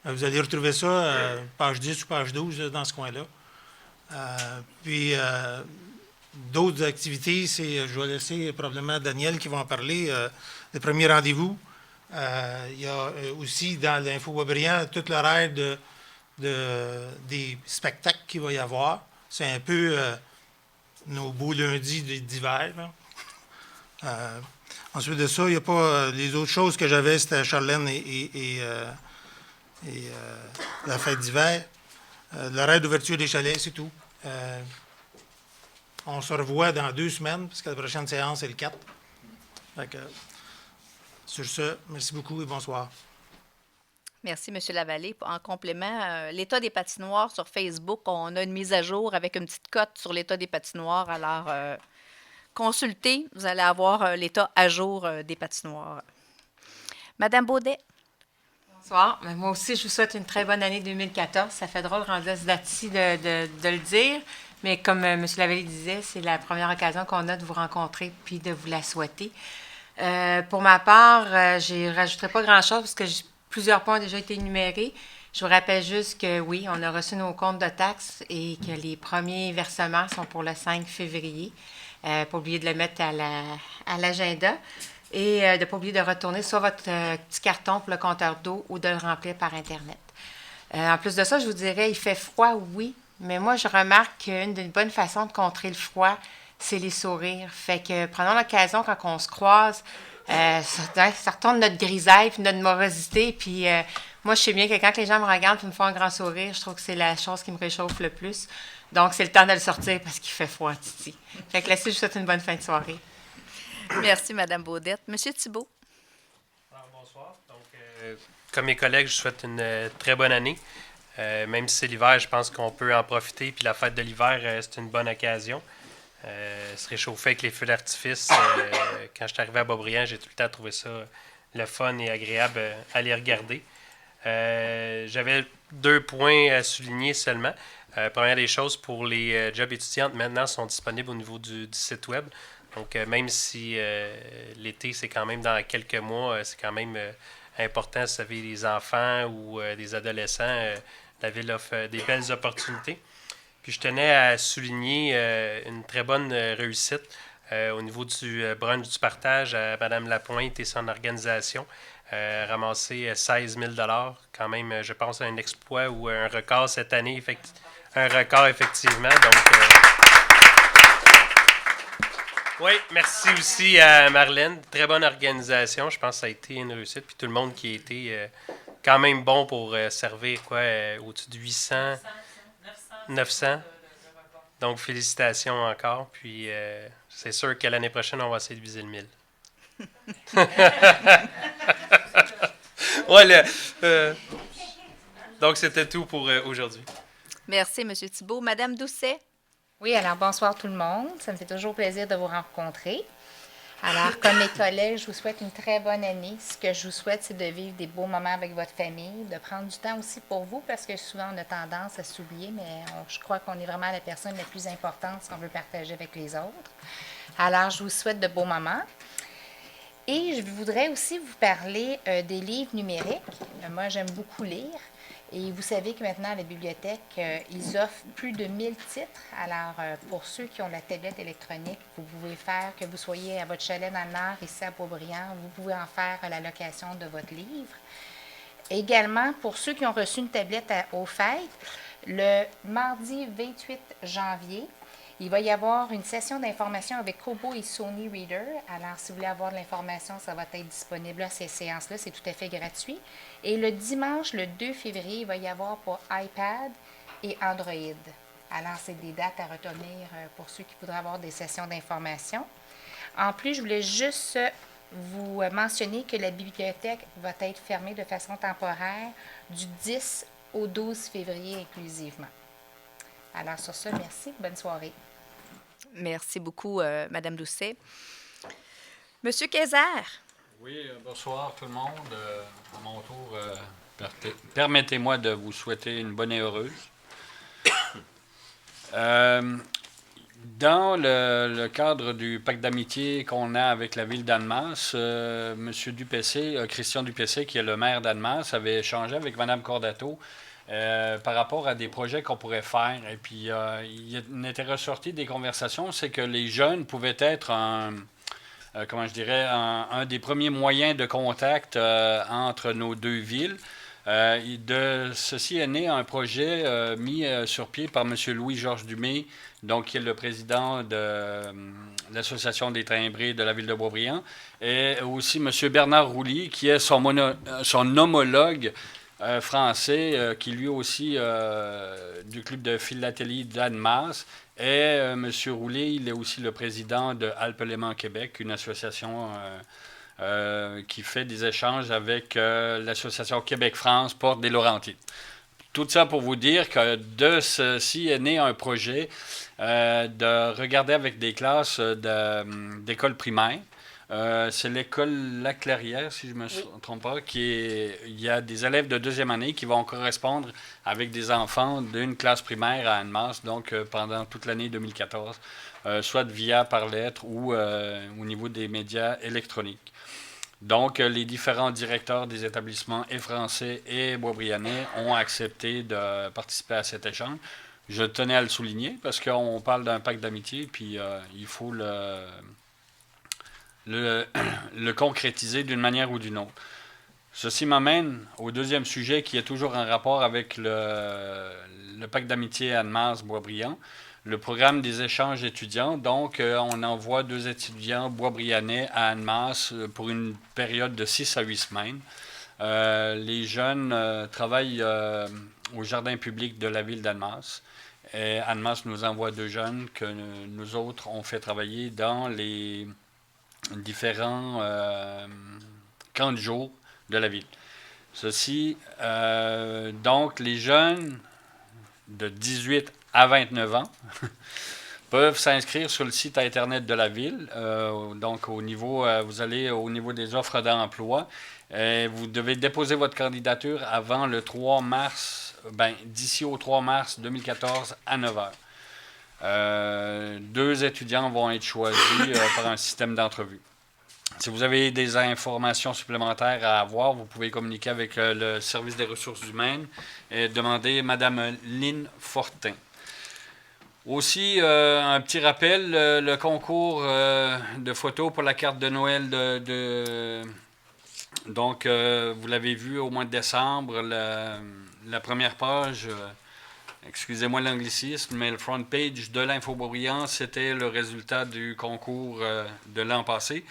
vous allez retrouver ça, page 10 ou page 12, dans ce coin-là. Puis, d'autres activités, je vais laisser probablement Daniel qui va en parler, les premiers rendez-vous. Il y a aussi dans l'Info Boisbriand tout l'horaire des spectacles qu'il va y avoir. C'est un peu nos beaux lundis d'hiver. Ensuite de ça, il n'y a pas les autres choses que j'avais, c'était Charlène et la fête d'hiver. L'horaire d'ouverture des chalets, c'est tout. On se revoit dans 2 semaines, parce que la prochaine séance est le 4. Sur ce, merci beaucoup et bonsoir. Merci, M. Lavallée. En complément, l'état des patinoires sur Facebook, on a une mise à jour avec une petite cote sur l'état des patinoires. Alors, consultez, vous allez avoir l'état à jour des patinoires. Madame Baudet. Bonsoir. Moi aussi, je vous souhaite une très bonne année 2014. Ça fait drôle rendu à ce date-ci de le dire, mais comme M. Lavallée disait, c'est la première occasion qu'on a de vous rencontrer puis de vous la souhaiter. Pour ma part, je ne rajouterai pas grand-chose parce que plusieurs points ont déjà été énumérés. Je vous rappelle juste que oui, on a reçu nos comptes de taxes et que les premiers versements sont pour le 5 février. Pas oublier de le mettre à l'agenda et de ne pas oublier de retourner soit votre petit carton pour le compteur d'eau ou de le remplir par Internet. En plus de ça, je vous dirais, il fait froid, oui, mais moi, je remarque qu'une des bonnes façons de contrer le froid, c'est les sourires. Fait que prenons l'occasion quand on se croise, ça retourne notre grisaille puis notre morosité. Puis moi, je sais bien que quand les gens me regardent et me font un grand sourire, je trouve que c'est la chose qui me réchauffe le plus. Donc, c'est le temps de le sortir parce qu'il fait froid, Titi. Fait que là-dessus, je vous souhaite une bonne fin de soirée. Merci, Mme Baudette. Monsieur Thibault. Alors, bonsoir. Donc, comme mes collègues, je vous souhaite une très bonne année. Même si c'est l'hiver, je pense qu'on peut en profiter. Puis la fête de l'hiver, c'est une bonne occasion. Se réchauffer avec les feux d'artifice. Quand je suis arrivé à Boisbriand, j'ai tout le temps trouvé ça le fun et agréable à les regarder. J'avais 2 points à souligner seulement. Première des choses, pour les jobs étudiantes, maintenant, sont disponibles au niveau du site web. Donc, même si l'été, c'est quand même dans quelques mois, c'est quand même important, si vous avez des enfants ou des adolescents, la ville offre des belles opportunités. Puis, je tenais à souligner une très bonne réussite au niveau du brunch du partage à Mme Lapointe et son organisation. Ramasser 16 000 $, quand même, je pense, un exploit ou un record cette année, un record, effectivement. Donc, oui, merci aussi à Marlène. Très bonne organisation. Je pense que ça a été une réussite. Puis tout le monde qui a été quand même bon pour servir au-dessus de 800, 900. Donc, félicitations encore. Puis c'est sûr que l'année prochaine, on va essayer de viser le 1000. Voilà. Donc, c'était tout pour aujourd'hui. Merci, M. Thibault. Madame Doucet. Oui, alors bonsoir tout le monde. Ça me fait toujours plaisir de vous rencontrer. Alors, comme mes collègues, je vous souhaite une très bonne année. Ce que je vous souhaite, c'est de vivre des beaux moments avec votre famille, de prendre du temps aussi pour vous, parce que souvent, on a tendance à s'oublier, mais je crois qu'on est vraiment la personne la plus importante si on veut partager avec les autres. Alors, je vous souhaite de beaux moments. Et je voudrais aussi vous parler des livres numériques. Moi, j'aime beaucoup lire. Et vous savez que maintenant, à la bibliothèque, ils offrent plus de 1000 titres. Alors, pour ceux qui ont la tablette électronique, vous pouvez faire, que vous soyez à votre chalet dans le Nord, ici à Boisbriand, vous pouvez en faire la location de votre livre. Également, pour ceux qui ont reçu une tablette aux fêtes, le mardi 28 janvier, il va y avoir une session d'information avec Kobo et Sony Reader. Alors, si vous voulez avoir de l'information, ça va être disponible à ces séances-là. C'est tout à fait gratuit. Et le dimanche, le 2 février, il va y avoir pour iPad et Android. Alors, c'est des dates à retenir pour ceux qui voudraient avoir des sessions d'information. En plus, je voulais juste vous mentionner que la bibliothèque va être fermée de façon temporaire du 10 au 12 février inclusivement. Alors, sur ce, merci. Bonne soirée. Merci beaucoup, Madame Doucet. Monsieur Kayser. Oui, bonsoir tout le monde. À mon tour, permettez-moi de vous souhaiter une bonne et heureuse. Dans le cadre du pacte d'amitié qu'on a avec la ville d'Annemasse, M. Duplessis, Christian Duplessis, qui est le maire d'Annemasse, avait échangé avec Mme Cordato par rapport à des projets qu'on pourrait faire. Et puis, il était ressorti des conversations, c'est que les jeunes pouvaient être un des premiers moyens de contact entre nos deux villes. De ceci est né un projet mis sur pied par M. Louis-Georges Dumais, donc, qui est le président de l'Association des timbrés de la ville de Boisbriand, et aussi M. Bernard Rouly, qui est son homologue français, qui lui aussi du club de philatélie d'Annemasse. Et M. Roulet, il est aussi le président de Alpes-Léman Québec, une association qui fait des échanges avec l'association Québec-France Porte des Laurentides. Tout ça pour vous dire que de ceci est né un projet de regarder avec des classes d'école primaire C'est l'école La Clairière, si je ne me trompe pas, il y a des élèves de deuxième année qui vont correspondre avec des enfants d'une classe primaire à Annemasse, donc pendant toute l'année 2014, soit via par lettre ou au niveau des médias électroniques. Donc, les différents directeurs des établissements et français et boisbriandais ont accepté de participer à cet échange. Je tenais à le souligner parce qu'on parle d'un pacte d'amitié, puis il faut le concrétiser d'une manière ou d'une autre. Ceci m'amène au deuxième sujet qui est toujours en rapport avec le pacte d'amitié Annemasse-Boisbriand, le programme des échanges étudiants. Donc, on envoie 2 étudiants boisbriandais à Annemasse pour une période de 6 à 8 semaines. Les jeunes travaillent au jardin public de la ville d'Annemasse. Et Annemasse nous envoie 2 jeunes que nous autres, on fait travailler dans les différents camps de jour de la ville. Ceci, donc, les jeunes de 18 à 29 ans peuvent s'inscrire sur le site Internet de la ville. Donc, vous allez au niveau des offres d'emploi. Vous devez déposer votre candidature avant le 3 mars, d'ici au 3 mars 2014 à 9 h. 2 étudiants vont être choisis par un système d'entrevue. Si vous avez des informations supplémentaires à avoir, vous pouvez communiquer avec le service des ressources humaines et demander Mme Lynn Fortin. Aussi, un petit rappel, le concours de photos pour la carte de Noël donc, vous l'avez vu au mois de décembre, la première page, excusez-moi l'anglicisme, mais le front page de l'Info Boisbriand, c'était le résultat du concours de l'an passé.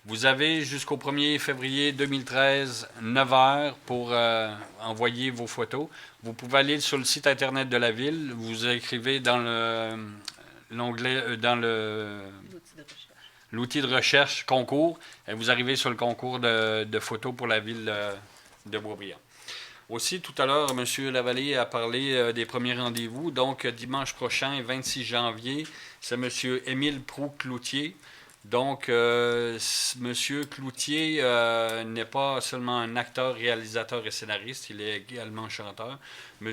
Vous avez jusqu'au 1er février 2013, 9 h pour envoyer vos photos. Vous pouvez aller sur le site Internet de la ville. Vous écrivez dans l'onglet, l'outil de recherche concours, et vous arrivez sur le concours de photos pour la ville de Boisbriand. Aussi, tout à l'heure, M. Lavallée a parlé des premiers rendez-vous. Donc, dimanche prochain, 26 janvier, c'est M. Émile Proulx-Cloutier. Donc, M. Cloutier n'est pas seulement un acteur, réalisateur et scénariste, il est également chanteur. M.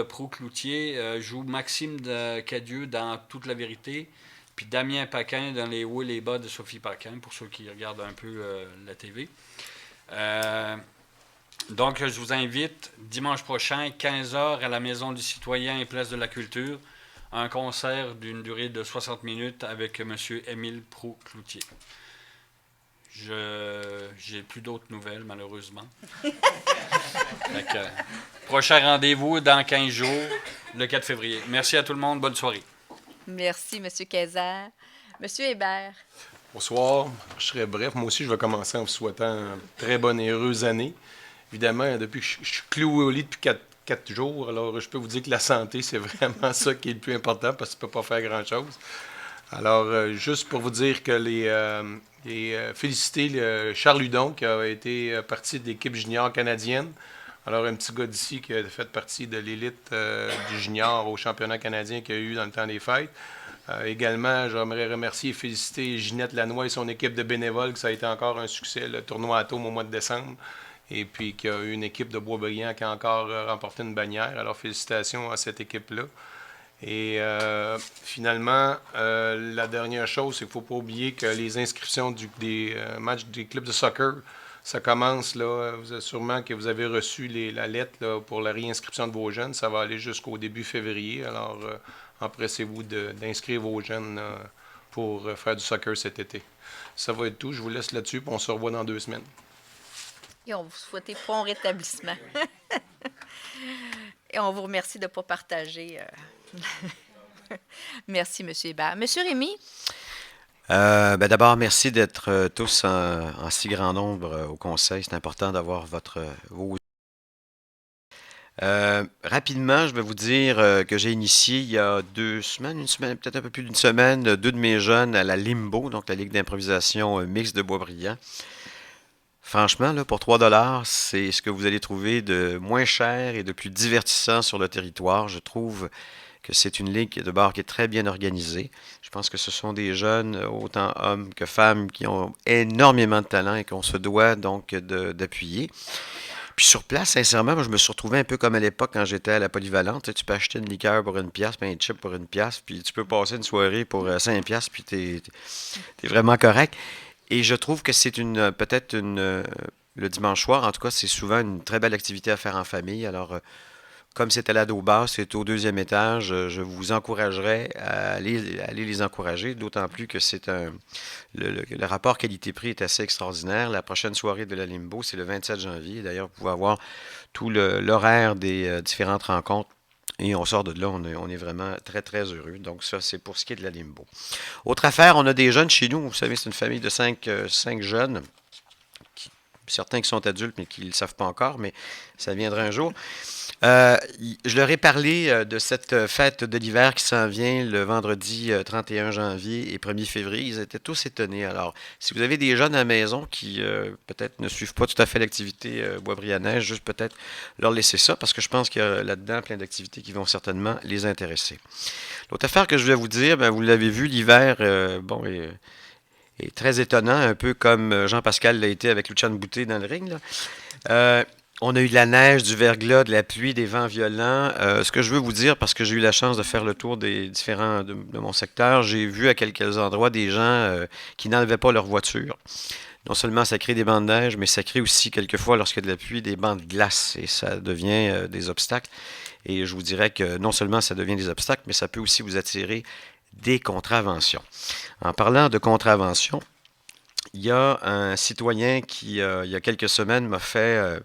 Proulx-Cloutier joue Maxime Cadieux dans Toute la vérité, puis Damien Paquin dans Les hauts et les bas de Sophie Paquin, pour ceux qui regardent un peu la TV. Donc, je vous invite dimanche prochain, 15 h, à la Maison du Citoyen et Place de la Culture, un concert d'une durée de 60 minutes avec M. Émile Proulx-Cloutier. J'ai plus d'autres nouvelles, malheureusement. Prochain rendez-vous dans 15 jours, le 4 février. Merci à tout le monde. Bonne soirée. Merci, M. Kayser. M. Hébert. Bonsoir. Je serai bref. Moi aussi, je vais commencer en vous souhaitant une très bonne et heureuse année. Évidemment, depuis que je suis cloué au lit depuis 4 jours, alors je peux vous dire que la santé, c'est vraiment ça qui est le plus important parce que tu ne peux pas faire grand-chose. Alors, juste pour vous dire que féliciter Charles Hudon qui a été partie de l'équipe junior canadienne. Alors, un petit gars d'ici qui a fait partie de l'élite du junior au championnat canadien qu'il y a eu dans le temps des fêtes. Également, j'aimerais remercier et féliciter Ginette Lannoy et son équipe de bénévoles, que ça a été encore un succès, le tournoi Atom au mois de décembre. Et puis qu'il y a eu une équipe de Boisbriand qui a encore remporté une bannière. Alors, félicitations à cette équipe-là. Et finalement, la dernière chose, c'est qu'il ne faut pas oublier que les inscriptions des matchs des clubs de soccer, ça commence, là, sûrement que vous avez reçu la lettre là, pour la réinscription de vos jeunes. Ça va aller jusqu'au début février. Alors, empressez-vous d'inscrire vos jeunes pour faire du soccer cet été. Ça va être tout. Je vous laisse là-dessus, puis on se revoit dans 2 semaines. Et on vous souhaite prompt rétablissement. Et on vous remercie de ne pas partager. Merci, M. Hébert. M. Rémy? D'abord, merci d'être tous en si grand nombre au conseil. C'est important d'avoir vos... Rapidement, je vais vous dire que j'ai initié il y a 2 semaines, une semaine, peut-être un peu plus d'une semaine, 2 de mes jeunes à la Limbo, donc la Ligue d'improvisation mixte de Boisbriand. Franchement, là, pour 3 $, c'est ce que vous allez trouver de moins cher et de plus divertissant sur le territoire. Je trouve que c'est une ligue de bord qui est très bien organisée. Je pense que ce sont des jeunes, autant hommes que femmes, qui ont énormément de talent et qu'on se doit donc d'appuyer. Puis sur place, sincèrement, moi, je me suis retrouvé un peu comme à l'époque quand j'étais à la Polyvalente. Tu sais, tu peux acheter une liqueur pour 1$, puis un chip pour 1$, puis tu peux passer une soirée pour 5$, puis t'es vraiment correct. Et je trouve que c'est peut-être le dimanche soir, en tout cas, c'est souvent une très belle activité à faire en famille. Alors, comme c'est à la Dauba, c'est au 2e étage, je vous encouragerais à aller les encourager, d'autant plus que le rapport qualité-prix est assez extraordinaire. La prochaine soirée de la Limbo, c'est le 27 janvier. D'ailleurs, vous pouvez avoir tout l'horaire des différentes rencontres. Et on sort de là, on est vraiment très, très heureux. Donc ça, c'est pour ce qui est de la Limbo. Autre affaire, on a des jeunes chez nous. Vous savez, c'est une famille de 5 jeunes. Certains qui sont adultes, mais qui ne le savent pas encore, mais ça viendra un jour. Je leur ai parlé de cette fête de l'hiver qui s'en vient le vendredi 31 janvier et 1er février. Ils étaient tous étonnés. Alors, si vous avez des jeunes à la maison qui peut-être ne suivent pas tout à fait l'activité boisbrianaise, juste peut-être leur laisser ça, parce que je pense qu'il y a là-dedans plein d'activités qui vont certainement les intéresser. L'autre affaire que je voulais vous dire, vous l'avez vu, l'hiver, est très étonnant, un peu comme Jean-Pascal l'a été avec Luciane Boutet dans le ring, là. On a eu de la neige, du verglas, de la pluie, des vents violents. Ce que je veux vous dire, parce que j'ai eu la chance de faire le tour des différents de mon secteur, j'ai vu à quelques endroits des gens qui n'enlevaient pas leur voiture. Non seulement ça crée des bancs de neige, mais ça crée aussi quelquefois, lorsqu'il y a de la pluie, des bancs de glace. Et ça devient des obstacles. Et je vous dirais que non seulement ça devient des obstacles, mais ça peut aussi vous attirer des contraventions. En parlant de contraventions, il y a un citoyen qui, il y a quelques semaines, m'a fait...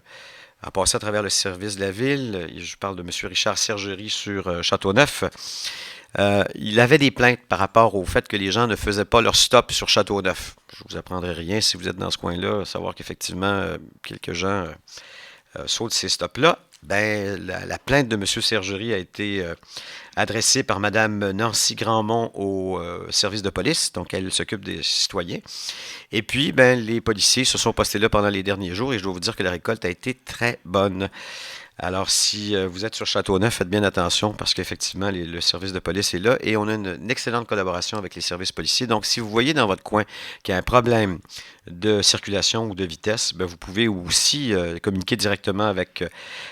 a passé à travers le service de la ville. Je parle de M. Richard Sergerie sur Châteauneuf. Il avait des plaintes par rapport au fait que les gens ne faisaient pas leur stop sur Châteauneuf. Je ne vous apprendrai rien si vous êtes dans ce coin-là, savoir qu'effectivement, quelques gens sautent ces stops-là. La plainte de M. Sergerie a été adressée par Mme Nancy Grandmont au service de police, donc elle s'occupe des citoyens. Et puis, les policiers se sont postés là pendant les derniers jours et je dois vous dire que la récolte a été très bonne. Alors, si vous êtes sur Châteauneuf, faites bien attention parce qu'effectivement, le service de police est là et on a une excellente collaboration avec les services policiers. Donc, si vous voyez dans votre coin qu'il y a un problème de circulation ou de vitesse, vous pouvez aussi communiquer directement avec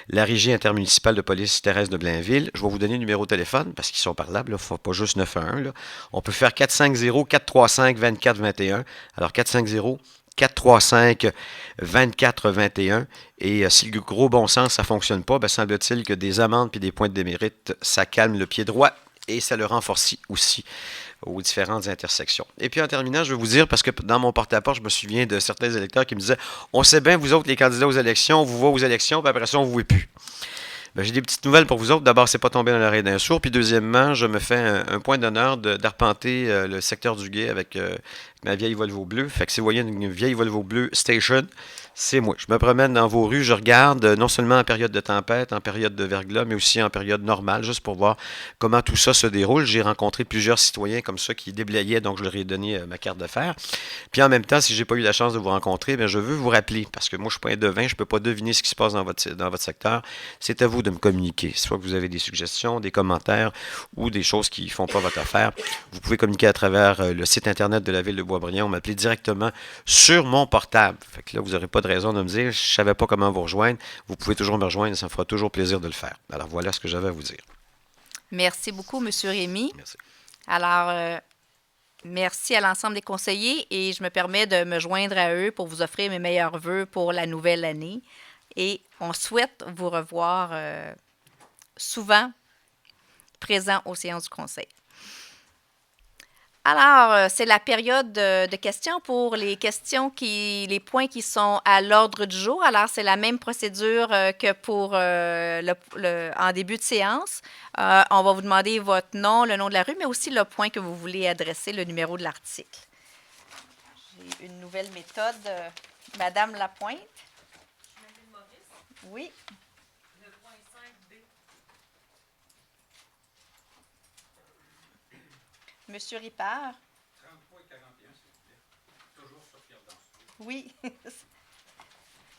la Régie intermunicipale de police terrestre de Blainville. Je vais vous donner le numéro de téléphone parce qu'ils sont parlables. Il ne faut pas juste 911. Là. On peut faire 450-435-2421. Alors, 450-435-2421. Et si le gros bon sens, ça ne fonctionne pas, semble-t-il que des amendes puis des points de démérite, ça calme le pied droit et ça le renforce aussi aux différentes intersections. Et puis en terminant, je vais vous dire, parce que dans mon porte-à-porte, je me souviens de certains électeurs qui me disaient « On sait bien, vous autres, les candidats aux élections, on vous voit aux élections, puis après ça, on ne vous voit plus. » J'ai des petites nouvelles pour vous autres. D'abord, c'est pas tombé dans l'oreille d'un sourd. Puis deuxièmement, je me fais un point d'honneur d'arpenter le secteur du Gué avec ma vieille Volvo bleue. Fait que si vous voyez une vieille Volvo bleue station, c'est moi. Je me promène dans vos rues, je regarde non seulement en période de tempête, en période de verglas, mais aussi en période normale, juste pour voir comment tout ça se déroule. J'ai rencontré plusieurs citoyens comme ça qui déblayaient, donc je leur ai donné ma carte de fer. Puis en même temps, si j'ai pas eu la chance de vous rencontrer, je veux vous rappeler, parce que moi je suis pas un devin, je peux pas deviner ce qui se passe dans votre secteur. C'est à vous de me communiquer. Soit que vous avez des suggestions, des commentaires ou des choses qui font pas votre affaire. Vous pouvez communiquer à travers le site internet de la ville de Boisbriand ou m'appeler directement sur mon portable. Fait que là, vous n'aurez pas de raison de me dire, je ne savais pas comment vous rejoindre. Vous pouvez toujours me rejoindre, ça me fera toujours plaisir de le faire. Alors voilà ce que j'avais à vous dire. Merci beaucoup, M. Rémy. Merci. Alors, merci à l'ensemble des conseillers et je me permets de me joindre à eux pour vous offrir mes meilleurs vœux pour la nouvelle année. Et on souhaite vous revoir souvent présent aux séances du Conseil. Alors, c'est la période de questions pour les points qui sont à l'ordre du jour. Alors, c'est la même procédure que pour en début de séance. On va vous demander votre nom, le nom de la rue, mais aussi le point que vous voulez adresser, le numéro de l'article. J'ai une nouvelle méthode. Madame Lapointe. Oui. Le point 5B. Monsieur Ripard. 33 et 41, s'il vous plaît. Toujours sur Pierre Danseau. Oui.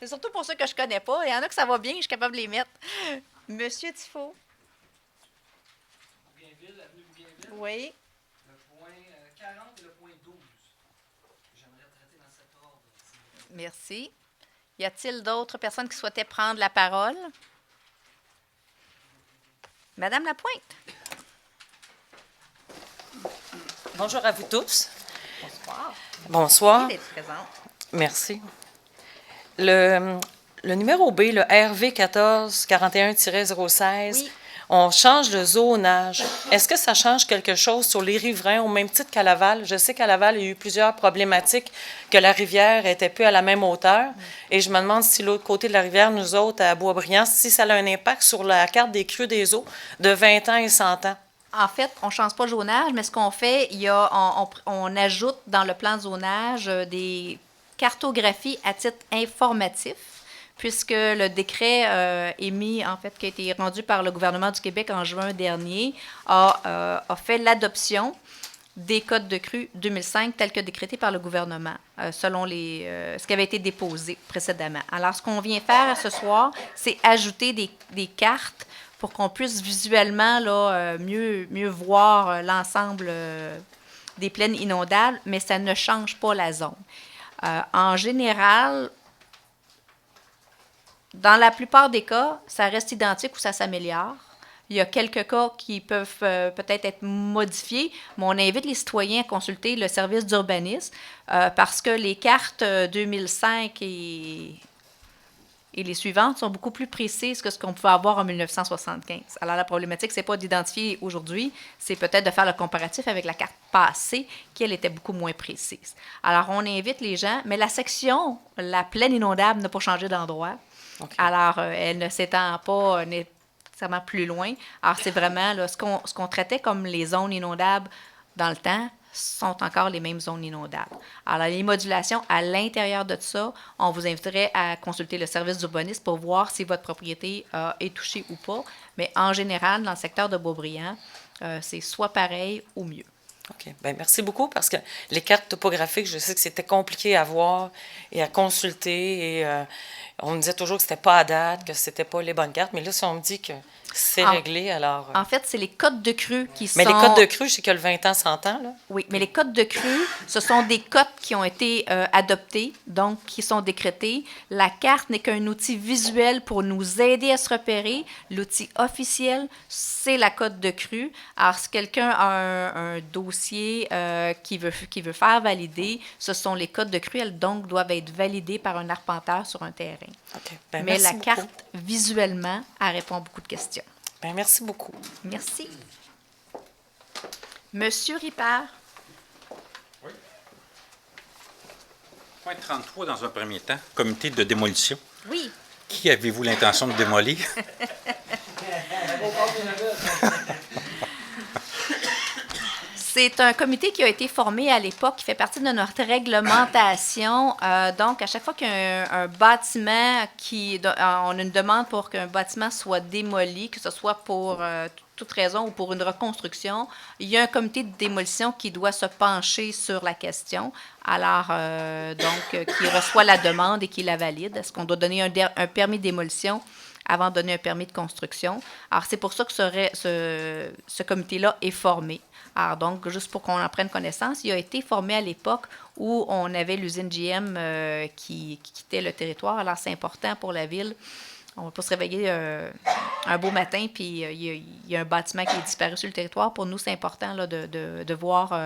C'est surtout pour ceux que je ne connais pas. Il y en a que ça va bien, je suis capable de les mettre. Monsieur Tifo. Oui, Oui. Le point 40 et le point 12. J'aimerais traiter dans cet ordre. Merci. Y a-t-il d'autres personnes qui souhaitaient prendre la parole? Madame Lapointe. Bonjour à vous tous. Bonsoir. Bonsoir. Merci d'être présente. Merci. Le numéro B, le RV 1441-016, Oui. on change de zonage. Est-ce que ça change quelque chose sur les riverains au même titre qu'à Laval? Je sais qu'à Laval, il y a eu plusieurs problématiques, que la rivière était plus à la même hauteur. Et je me demande si l'autre côté de la rivière, nous autres, à Boisbriand, si ça a un impact sur la carte des crues des eaux de 20 ans et 100 ans. En fait, on ne change pas le zonage, mais ce qu'on fait, on ajoute dans le plan de zonage des cartographies à titre informatif, puisque le décret émis, en fait, qui a été rendu par le gouvernement du Québec en juin dernier, a fait l'adoption des codes de crue 2005 tels que décrétés par le gouvernement, selon ce qui avait été déposé précédemment. Alors, ce qu'on vient faire ce soir, c'est ajouter des cartes pour qu'on puisse visuellement là, mieux voir l'ensemble des plaines inondables, mais ça ne change pas la zone. En général, dans la plupart des cas, ça reste identique ou ça s'améliore. Il y a quelques cas qui peuvent peut-être être modifiés, mais on invite les citoyens à consulter le service d'urbanisme parce que les cartes 2005 et les suivantes sont beaucoup plus précises que ce qu'on pouvait avoir en 1975. Alors, la problématique, ce n'est pas d'identifier aujourd'hui, c'est peut-être de faire le comparatif avec la carte passée, qui, elle, était beaucoup moins précise. Alors, on invite les gens, mais la section, la plaine inondable, n'a pas changé d'endroit. Okay. Alors, elle ne s'étend pas nécessairement plus loin. Alors, c'est vraiment là, ce qu'on traitait comme les zones inondables dans le temps, sont encore les mêmes zones inondables. Alors, les modulations à l'intérieur de ça, on vous inviterait à consulter le service d'urbanisme pour voir si votre propriété est touchée ou pas. Mais en général, dans le secteur de Boisbriand, c'est soit pareil ou mieux. OK. Bien, merci beaucoup parce que les cartes topographiques, je sais que c'était compliqué à voir et à consulter. Et on me disait toujours que c'était pas à date, que c'était pas les bonnes cartes. Mais là, si on me dit que c'est réglé, alors... En fait, c'est les codes de crue qui sont... Mais les codes de crue, je sais que le 20 ans, 100 ans, là. Oui, mais les codes de crue, ce sont des codes qui ont été adoptés, donc qui sont décrétés. La carte n'est qu'un outil visuel pour nous aider à se repérer. L'outil officiel, c'est la code de crue. Alors, si quelqu'un a un dossier qui veut faire valider, ce sont les codes de crue. Elles, donc, doivent être validées par un arpenteur sur un terrain. Okay. Ben, mais la beaucoup. carte, visuellement, elle répond à beaucoup de questions. Ben, merci beaucoup. Merci. Monsieur Ripard. Oui. Point 33, dans un premier temps, comité de démolition. Oui. Qui avez-vous l'intention de démolir? C'est un comité qui a été formé à l'époque, qui fait partie de notre réglementation. Donc, à chaque fois qu'il y a un bâtiment on a une demande pour qu'un bâtiment soit démoli, que ce soit pour toute raison ou pour une reconstruction, il y a un comité de démolition qui doit se pencher sur la question. Alors, qui reçoit la demande et qui la valide. Est-ce qu'on doit donner un permis de démolition avant de donner un permis de construction? Alors, c'est pour ça que ce comité-là est formé. Alors, donc, juste pour qu'on en prenne connaissance, il a été formé à l'époque où on avait l'usine GM qui quittait le territoire. Alors, c'est important pour la ville. On ne va pas se réveiller un beau matin, puis il y a un bâtiment qui est disparu sur le territoire. Pour nous, c'est important là, de voir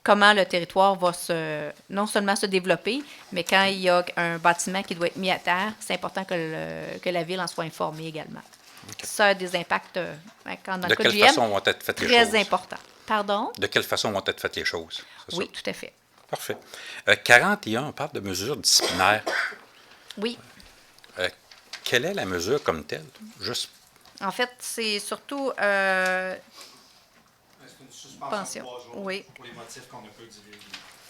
comment le territoire va non seulement se développer, mais quand il y a un bâtiment qui doit être mis à terre, c'est important que la ville en soit informée également. Okay. Ça a des impacts, dans le cas de GM, façon vont être faites les très choses? importants. Pardon? De quelle façon vont être faites les choses? Oui, tout à fait. Parfait. 41, on parle de mesures disciplinaires. Oui. Quelle est la mesure comme telle? Juste. En fait, c'est surtout c'est une suspension de 3 jours oui. Pour les motifs qu'on ne peut divulguer.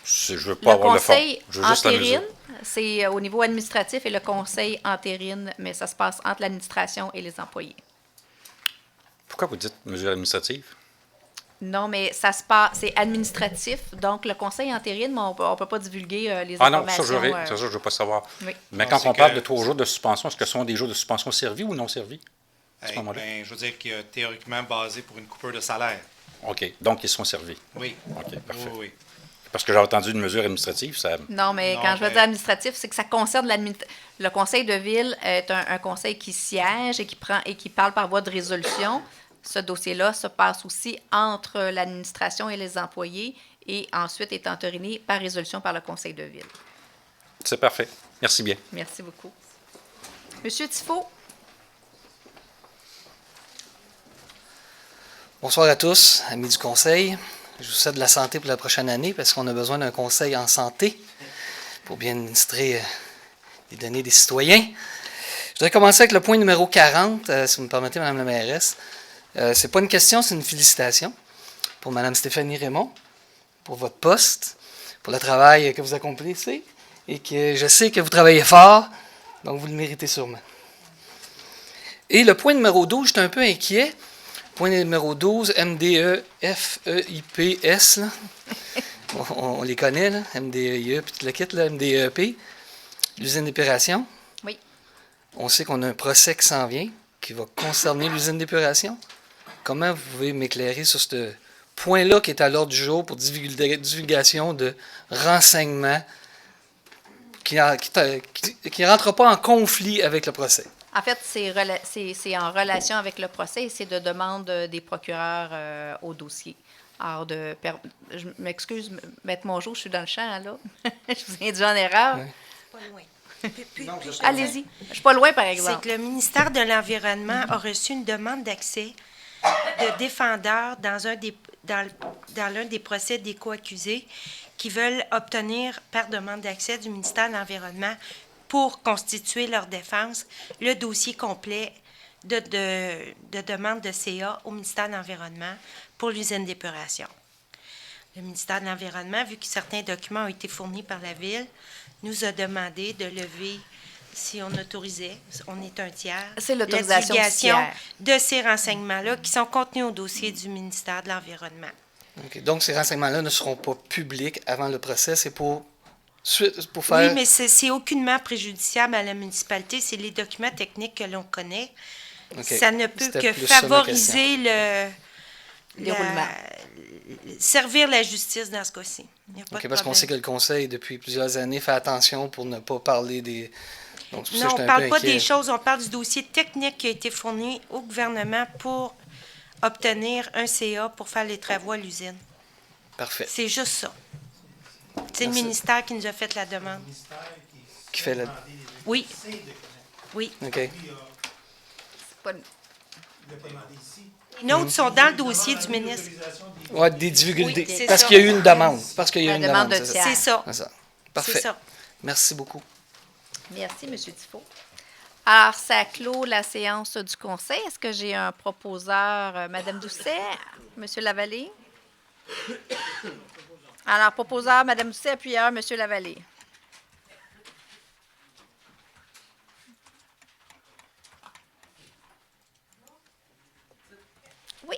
Je ne veux pas avoir le fond. Je veux juste la mesure. C'est au niveau administratif et le conseil entérine, mais ça se passe entre l'administration et les employés. Pourquoi vous dites mesure administrative? Non, mais ça se passe, c'est administratif. Donc, le conseil entérine, mais on ne peut pas divulguer les informations. Ah non, ça, je ne veux pas savoir. Oui. Mais quand on parle de 3 jours de suspension, est-ce que ce sont des jours de suspension servis ou non servis? Je veux dire qu'il y a théoriquement basé pour une coupure de salaire. OK. Donc, ils sont servis. Oui. OK, parfait. Oui, oui. Parce que j'ai entendu une mesure administrative, ça... Non, mais Non, quand je veux mais- dire administratif, c'est que ça concerne le conseil de ville est un conseil qui siège et qui parle par voie de résolution. Ce dossier-là se passe aussi entre l'administration et les employés et ensuite est entériné par résolution par le conseil de ville. C'est parfait. Merci bien. Merci beaucoup. Monsieur Tifo. Bonsoir à tous, amis du conseil. Je vous souhaite de la santé pour la prochaine année parce qu'on a besoin d'un conseil en santé pour bien administrer les données des citoyens. Je voudrais commencer avec le point numéro 40, si vous me permettez, Mme la mairesse. Ce n'est pas une question, c'est une félicitation pour Mme Stéphanie Raymond, pour votre poste, pour le travail que vous accomplissez et que je sais que vous travaillez fort, donc vous le méritez sûrement. Et le point numéro 12, je suis un peu inquiet. Point numéro 12, MDE-FEIPS, là. On les connaît, là, MDEIE, puis tout le kit, là, MDEP, l'usine d'épuration. Oui. On sait qu'on a un procès qui s'en vient, qui va concerner l'usine d'épuration. Comment vous pouvez m'éclairer sur ce point-là qui est à l'ordre du jour pour divulgation de renseignements qui ne rentrent pas en conflit avec le procès? En fait, c'est en relation avec le procès et c'est de demande des procureurs au dossier. Alors, je m'excuse, Maître Mongeau, je suis dans le champ, là. Je vous ai induit en erreur. Ouais. Pas loin. Allez-y. Je ne suis pas loin, par C'est exemple. que le ministère de l'Environnement a reçu une demande d'accès de défendeurs dans l'un des procès des co-accusés qui veulent obtenir par demande d'accès du ministère de l'Environnement pour constituer leur défense le dossier complet de demande de CA au ministère de l'Environnement pour l'usine d'épuration. Le ministère de l'Environnement, vu que certains documents ont été fournis par la Ville, nous a demandé de lever, si on autorisait, on est un tiers, C'est la l'autorisation du divulgation tiers. de ces renseignements-là qui sont contenus au dossier du ministère de l'Environnement. OK. Donc, ces renseignements-là ne seront pas publics avant le procès. C'est pour faire... Oui, mais c'est aucunement préjudiciable à la municipalité. C'est les documents techniques que l'on connaît. OK. Ça ne peut C'était que plus ça, ma favoriser Déroulement. servir la justice dans ce cas-ci. Il n'y a pas OK, de parce qu'on problème. sait que le Conseil, depuis plusieurs années, fait attention pour ne pas parler des... Donc, c'est pour ça Non, que on j'étais ne un parle peu pas inquiet. des choses, on parle du dossier technique qui a été fourni au gouvernement pour obtenir un CA pour faire les travaux à l'usine. Parfait. C'est juste ça. C'est le Merci. ministère qui nous a fait la demande. Qui fait la... Oui. Oui. OK. C'est pas- Les nôtres sont dans le dossier du ministre. Ouais, des divulgations. Oui, c'est parce ça. qu'il y a eu une demande. Parce qu'il y a eu La une demande demande. de c'est tiers. C'est ça. C'est ça. Parfait. C'est ça. Merci beaucoup. Merci, M. Tifo. Alors, ça clôt la séance du conseil. Est-ce que j'ai un proposeur, Mme Doucet, M. Lavallée? Alors, proposeur, Mme Doucet, appuyeur, M. Lavallée. Oui.